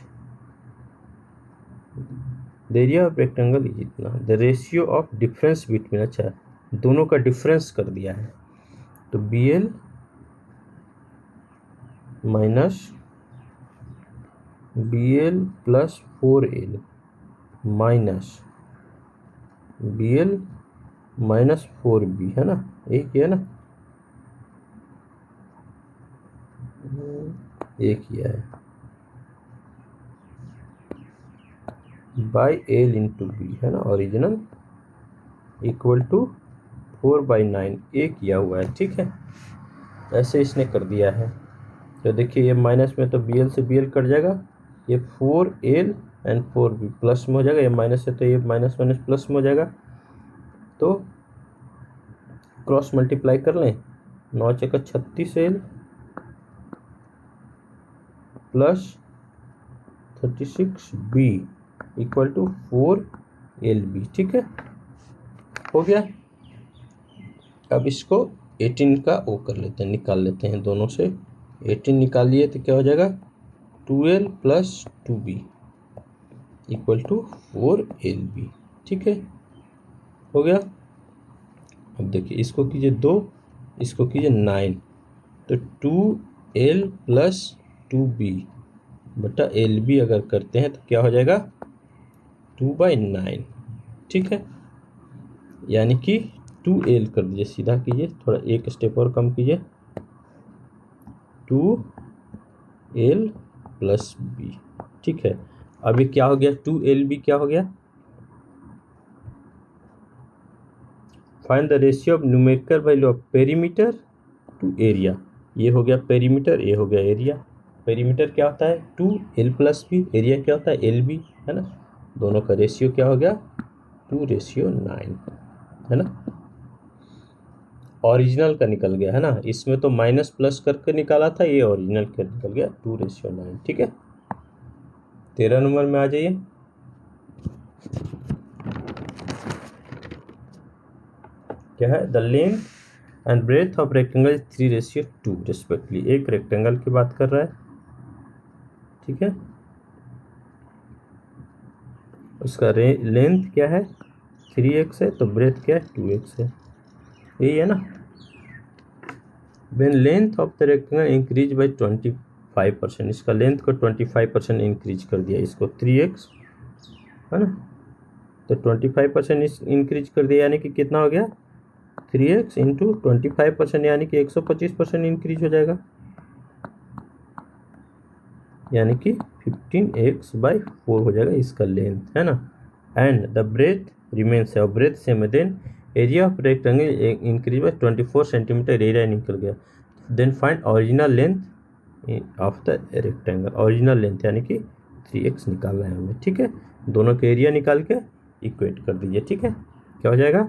the area of rectangle is इतना, the ratio of difference between, अच्छा दोनों का डिफरेंस कर दिया है, तो bl + 4l minus bl -4b, है ना, एक ही है ना, एक ही है, बाई l इंटू बी, है ना, ओरिजिनल इक्वल टू 4/9, एक किया हुआ है, ठीक है। ऐसे इसने कर दिया है। तो देखिए ये माइनस में तो bl से bl कट जाएगा, ये 4l एंड 4b प्लस में हो जाएगा, ये माइनस है तो ये माइनस प्लस में हो जाएगा, तो क्रॉस मल्टीप्लाई कर लें, 9 × 36l plus 36b equal to 4lb, ठीक है, हो गया। अब इसको 18 का ओ कर लेते हैं, निकाल लेते हैं, दोनों से 18 निकालिए तो क्या हो जाएगा, 2l + 2b equal to 4lb, ठीक है, हो गया। अब देखिए इसको कीजिए 2, इसको कीजिए 9, तो 2l + 2b बटा lb अगर करते हैं तो क्या हो जाएगा, 2/9, ठीक है, यानी कि 2l कर दीजिए, सीधा कीजिए, थोड़ा एक स्टेप और कम कीजिए, 2l + b, ठीक है। अभी क्या हो गया, 2lb क्या हो गया, find the ratio of numerical value of perimeter to area, ये हो गया पेरीमीटर, ये हो गया एरिया। पेरीमीटर क्या होता है 2l + b, एरिया क्या होता है lb, है ना, दोनों का रेशियो क्या हो गया 2:9, है ना। ओरिजिनल का निकल गया, है ना, इसमें तो माइनस प्लस करके निकाला था, ये ओरिजिनल का निकल गया 2:9, ठीक है। 13 नंबर में आ जाइए। क्या है, the length and breadth of rectangle 3:2 respectively. एक रेक्टेंगल की बात कर रहा है, ठीक है। उसका लेंथ क्या है 3x है, तो ब्रेथ क्या है 2x है, यही है ना। When length of the rectangle increase by 25%, इसका लेंथ को 25% इंक्रीज कर दिया, इसको 3x है ना, तो 25% इंक्रीज कर दिया, यानी कि कितना हो गया 3x इंटू 25%, यानी कि 125% इंक्रीज हो जाएगा, यानी कि 15x/4 हो जाएगा इसका लेंथ, है ना। एंड द ब्रेथ रिमेन्स है, और ब्रेथ सेम है। Then area of rectangle increase by 24 centimetre, area निकल गया। Then find original length of the rectangle, original length यानी कि 3x निकालना है हमें, ठीक है। दोनों के एरिया निकाल के इक्वेट कर दीजिए, ठीक है। क्या हो जाएगा,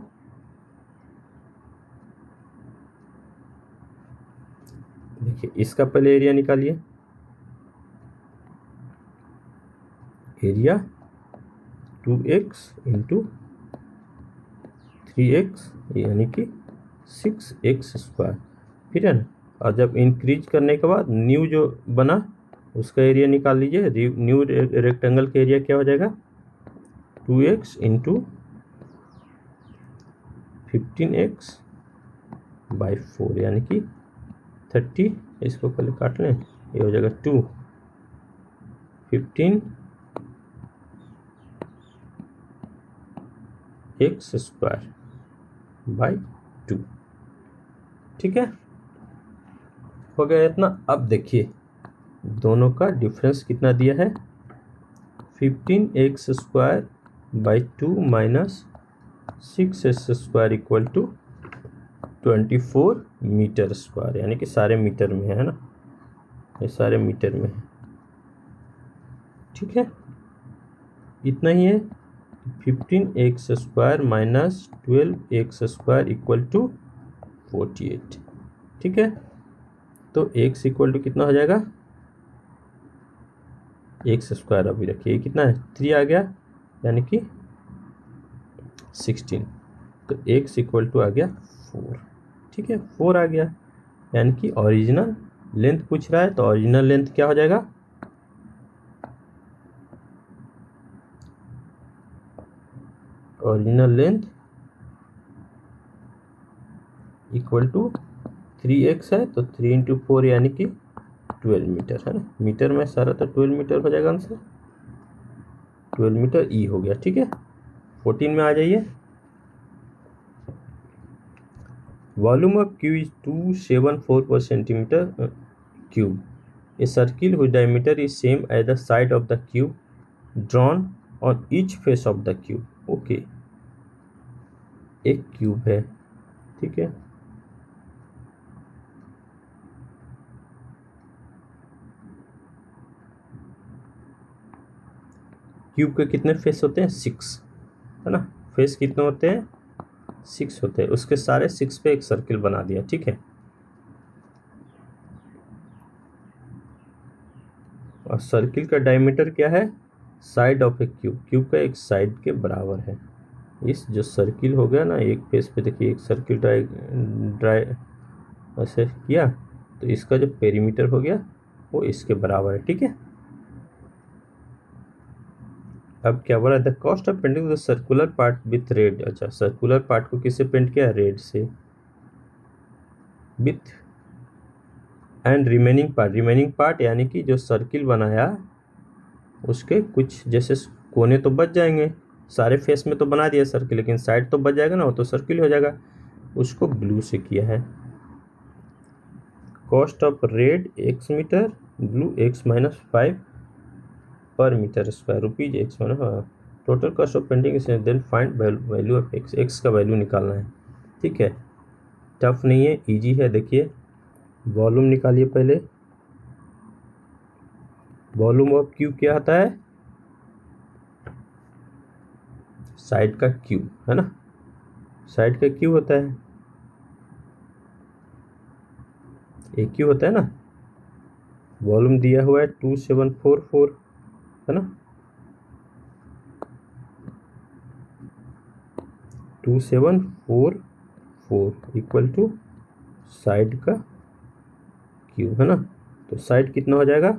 देखिए इसका पहले एरिया निकालिए, एरिया 2x इंटू 3x यानी कि 6x², फिर है ना। और जब इंक्रीज करने के बाद न्यू जो बना उसका एरिया निकाल लीजिए, न्यू रेक्टेंगल का एरिया क्या हो जाएगा 2x इंटू 15x/4 यानी कि 30, इसको पहले काट लें, ये हो जाएगा 2 15x²/2, ठीक है। हो गया इतना। अब देखिए दोनों का डिफरेंस कितना दिया है 15x²/2 minus 6x² equal to 24 metre square, यानी कि सारे मीटर में है ना, ये सारे मीटर में है, ठीक है। इतना ही है, 15x² minus 12x² equal to 48, ठीक है। तो x इक्वल टू कितना हो जाएगा, x² अभी रखिए, कितना है 3 आ गया, यानी कि 16, तो x इक्वल टू आ गया 4, ठीक है। 4 आ गया, यानी कि ओरिजिनल लेंथ पूछ रहा है, तो ओरिजिनल लेंथ क्या हो जाएगा, original length equal to 3x है, तो 3 इंटू 4 यानी कि 12 मीटर, है ना। मीटर में सारा तो 12 मीटर हो जाएगा आंसर, 12 मीटर ई हो गया, ठीक है। 14 में आ जाइए। वॉल्यूम ऑफ क्यूब इज 274 पर centimetre cube, a circle whose diameter is same as the side of the cube drawn on each face of the cube, okay. एक क्यूब है, ठीक है। क्यूब के कितने फेस होते हैं 6, है ना। फेस कितने होते हैं 6 होते हैं, उसके सारे 6 पे एक सर्किल बना दिया, ठीक है। और सर्किल का डायमीटर क्या है, side of A cube, cube का एक साइड के बराबर है। इस जो सर्किल हो गया ना, एक फेस पे देखिए एक सर्किल ड्राई ऐसे किया, तो इसका जो पेरीमीटर हो गया वो इसके बराबर है, ठीक है। अब क्या बोला, the cost of painting the circular part with red, अच्छा सर्कुलर पार्ट को किससे पेंट किया, रेड से, विथ एंड रिमेनिंग पार्ट यानी कि जो सर्किल बनाया उसके कुछ जैसे कोने तो बच जाएंगे, सारे फेस में तो बना दिया सर्किल, लेकिन साइड तो बच जाएगा ना, वो तो सर्किल हो जाएगा, उसको ब्लू से किया है। Cost of red x metre, blue x-5 पर metre square, rupees x, total cost of painting is then find value of x का वैल्यू निकालना है, ठीक है। टफ नहीं है, इजी है। देखिए वॉल्यूम निकालिए पहले, वॉल्यूम ऑफ क्यूब क्या आता है, साइड का क्यूब, है ना, साइड का क्यूब होता है, एक क्यूब होता है ना। वॉल्यूम दिया हुआ है 2744, है ना, 2744 इक्वल टू साइड का क्यूब, है ना। तो साइड कितना हो जाएगा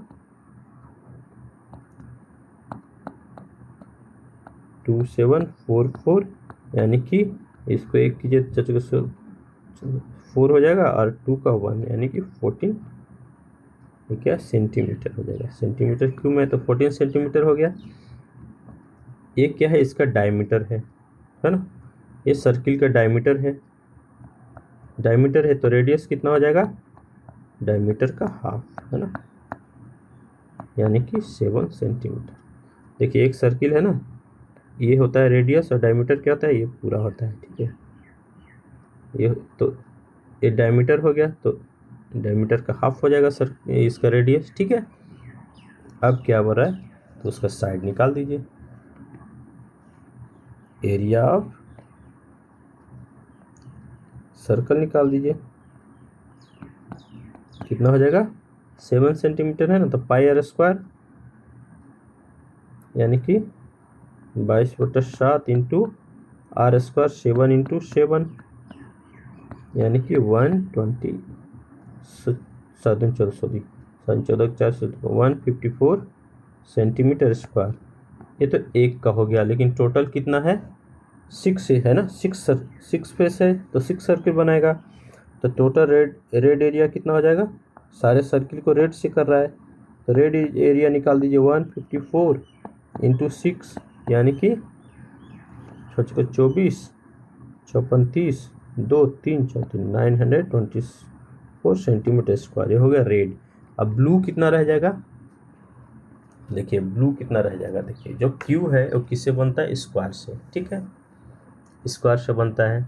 2744, यानी कि इसको एक कीजिए तो 4 हो जाएगा और 2 का 1 यानी कि 14, ये क्या सेंटीमीटर हो जाएगा। सेंटीमीटर क्यूब में तो 14 सेंटीमीटर हो गया। ये क्या है, इसका डायमीटर है ना। ये सर्किल का डायमीटर है, तो रेडियस कितना हो जाएगा डायमीटर का हाफ, है ना, यानी कि 7 सेंटीमीटर। देखिए एक सर्किल है ना, ये होता है रेडियस और डायमीटर क्या होता है, ये पूरा होता है, ठीक है। ये डायमीटर हो गया, तो डायमीटर का हाफ हो जाएगा सर इसका रेडियस, ठीक है। अब क्या हो रहा है, तो उसका साइड निकाल दीजिए। एरिया ऑफ सर्कल निकाल दीजिए, कितना हो जाएगा 7 सेंटीमीटर है ना, तो पाई आर स्क्वायर यानी कि 22/7 इंटू आर स्क्वायर 7 इंटू 7 यानी कि 120 154 सेंटीमीटर स्क्वायर। ये तो एक का हो गया, लेकिन टोटल कितना है 6 है ना, 6 फेस है तो 6 सर्किल बनाएगा। तो टोटल रेड एरिया कितना हो जाएगा, सारे सर्किल को रेड से कर रहा है, तो रेड एरिया निकाल दीजिए 154 इंटू 6 यानी कि 24 54 30 2 3 4 924 सेंटीमीटर स्क्वायर। ये हो गया रेड। अब ब्लू कितना रह जाएगा, देखिए ब्लू कितना रह जाएगा, देखिए जो क्यू है वो किससे बनता है, स्क्वायर से, ठीक है, स्क्वायर से बनता है।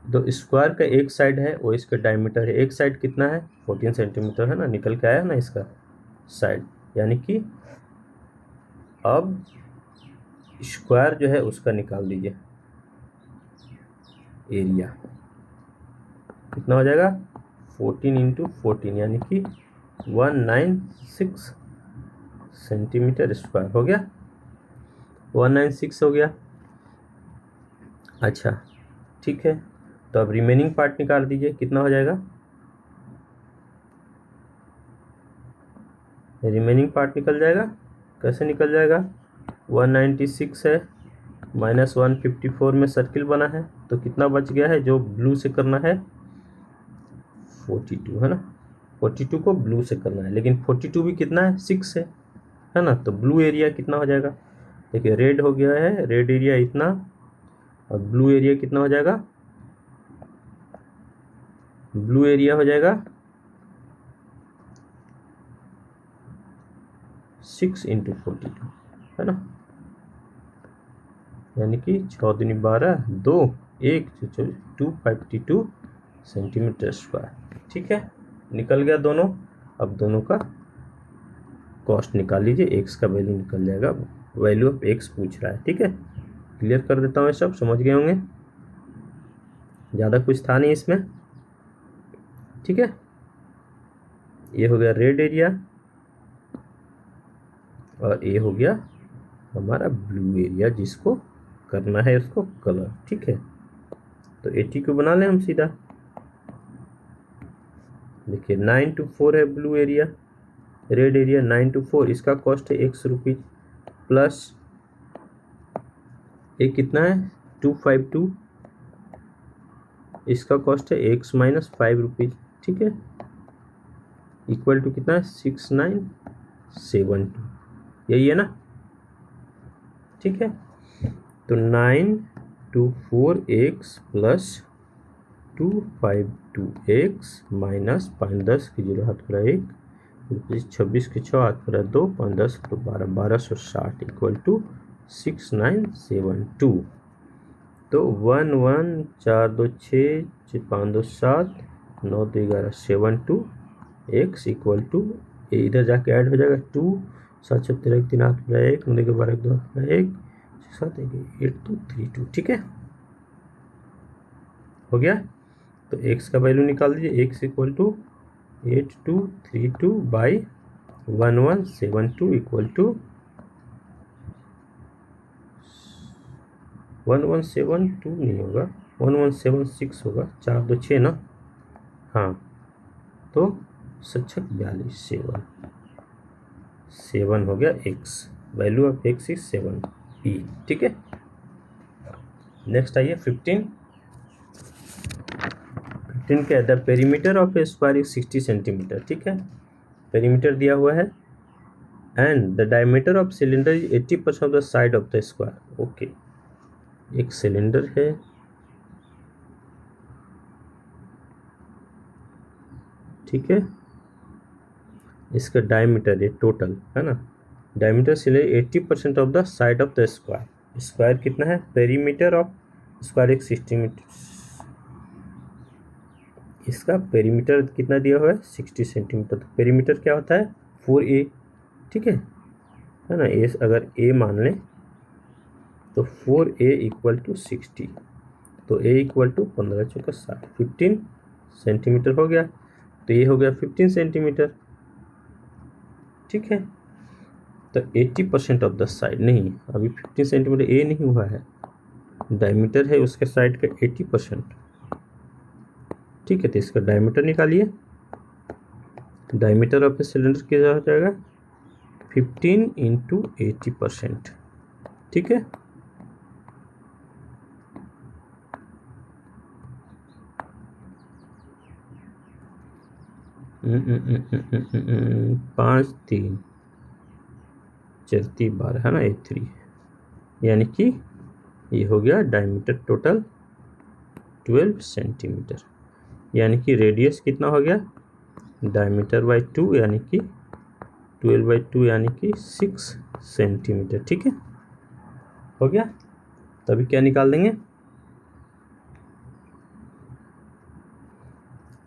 तो स्क्वायर का एक साइड है वो इसका डायमीटर है, एक साइड कितना है 14 सेंटीमीटर है ना, निकल के आया ना इसका साइड, यानी कि अब स्क्वायर जो है उसका निकाल दीजिए एरिया, कितना हो जाएगा 14 इंटू 14 यानी कि 196 सेंटीमीटर स्क्वायर हो गया, 196 हो गया। अच्छा ठीक है, तो अब रिमेनिंग पार्ट निकाल दीजिए, कितना हो जाएगा, रिमेनिंग पार्ट निकल जाएगा, कैसे निकल जाएगा 196 है माइनस 154 में सर्किल बना है, तो कितना बच गया है जो ब्लू से करना है 42, है ना, 42 को ब्लू से करना है, लेकिन 42 भी कितना है 6 है ना। तो ब्लू एरिया कितना हो जाएगा, देखिए रेड हो गया है, रेड एरिया इतना और ब्लू एरिया कितना हो जाएगा, ब्लू एरिया हो जाएगा 6 इंटू 42, है ना, यानी कि 6 दूनी 12 2 1 252 सेंटीमीटर स्क्वायर, ठीक है, निकल गया दोनों। अब दोनों का कॉस्ट निकाल लीजिए, एक्स का वैल्यू निकल जाएगा, वैल्यू ऑफ एक्स पूछ रहा है, ठीक है। क्लियर कर देता हूँ, ये सब समझ गए होंगे, ज़्यादा कुछ था नहीं इसमें, ठीक है। ये हो गया रेड एरिया और ये हो गया हमारा ब्लू एरिया, जिसको करना है उसको कलर, ठीक है। तो 80 को बना लें हम सीधा, देखिए 9 to 4 है blue area, red area 9 to 4, इसका कॉस्ट है ₹100 प्लस एक कितना है 252, इसका कॉस्ट है x माइनस ₹5, ठीक है, इक्वल टू कितना है 6972, यही है ना, ठीक है। तो 924x प्लस 252x माइनस 5 10 की 0 हाथ पूरा 1 26 के 6 हाथ पूरा 2 5 10 तो 12 1260 इक्वल टू 6972। तो 1 1 4 2 6 5 2 7 9 2 11 72 x इक्वल टू इधर जाके ऐड हो जाएगा 2 7 6 13 3 हाथ पूरा 1 9 के 12 2 हाथ पूरा 1 7 8 2 3 2, ठीक है, हो गया। तो x का वैल्यू निकाल दीजिए, x equal to 8232 by 1172 equal to 1172 नहीं होगा, 1176 होगा, 4 2 6 ना, हाँ, तो 42 7 हो गया x, value of x is 7 e, ठीक है। नेक्स्ट आइए 15 के the perimeter of a square is 60 centimetre, ठीक है। पेरीमीटर दिया हुआ है and the diameter of cylinder is 80% of the side of the square. Okay, एक सिलेंडर है, ठीक है, इसका डायमीटर है टोटल, है ना, diameter cylinder 80% of the side of the square. Square कितना है, पेरीमीटर ऑफ स्क्वायर एक 60 मीटर, इसका पेरीमीटर कितना दिया हुआ है 60 सेंटीमीटर। तो पेरीमीटर क्या होता है 4a, ठीक है ना। ए अगर a मान लें तो 4a इक्वल टू 60, तो a इक्वल टू 15 चौका 60, 15 सेंटीमीटर हो गया, तो ये हो गया 15 सेंटीमीटर, ठीक है। तो 80% ऑफ द साइड, नहीं अभी 15 सेंटीमीटर a नहीं हुआ है, डायमीटर है उसके साइड का 80%, ठीक है। तो इसका डायमीटर निकालिए, डायमीटर ऑफ ए सिलेंडर कितना हो जाएगा 15 इंटू 80%, ठीक है। पाँच 3 चलती 12 है ना, 83, यानी कि ये हो गया डायमीटर टोटल 12 सेंटीमीटर, यानी कि रेडियस कितना हो गया डायमीटर बाई 2 यानी कि 12/2 यानी कि 6 सेंटीमीटर, ठीक है, हो गया। तभी क्या निकाल देंगे,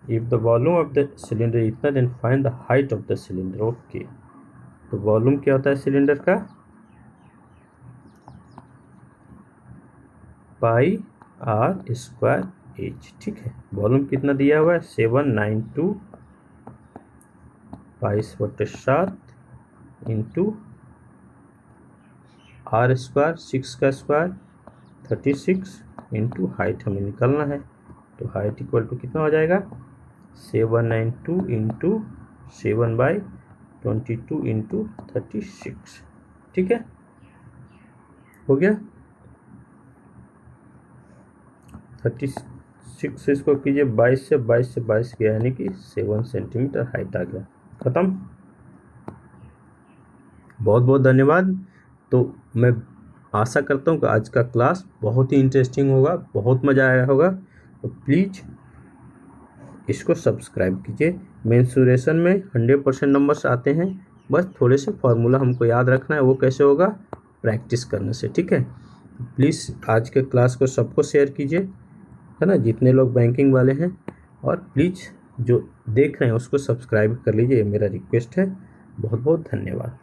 if the volume of the cylinder इतना then find the height of the cylinder. Okay, तो वॉल्यूम क्या होता है सिलेंडर का, पाई r स्क्वायर h, ठीक है। वॉल्यूम कितना दिया हुआ है 792 22/7 इंटू r स्क्वायर 6 का स्क्वायर 36 इंटू हाइट हमें निकालना है, तो हाइट इक्वल टू कितना हो जाएगा 792 इंटू 7/22 इंटू 36, ठीक है, हो गया। 36 इसको कीजिए 22 से 22 गया, यानी कि 7 सेंटीमीटर हाइट आ गया, खत्म। बहुत बहुत धन्यवाद। तो मैं आशा करता हूँ कि आज का क्लास बहुत ही इंटरेस्टिंग होगा, बहुत मज़ा आया होगा, तो प्लीज़ इसको सब्सक्राइब कीजिए। मेंसुरेशन में 100% नंबर्स आते हैं, बस थोड़े से फार्मूला हमको याद रखना है, वो कैसे होगा प्रैक्टिस करने से, ठीक है। प्लीज़ आज के क्लास को सबको शेयर कीजिए, है ना, जितने लोग बैंकिंग वाले हैं, और प्लीज़ जो देख रहे हैं उसको सब्सक्राइब कर लीजिए, ये मेरा रिक्वेस्ट है। बहुत बहुत धन्यवाद।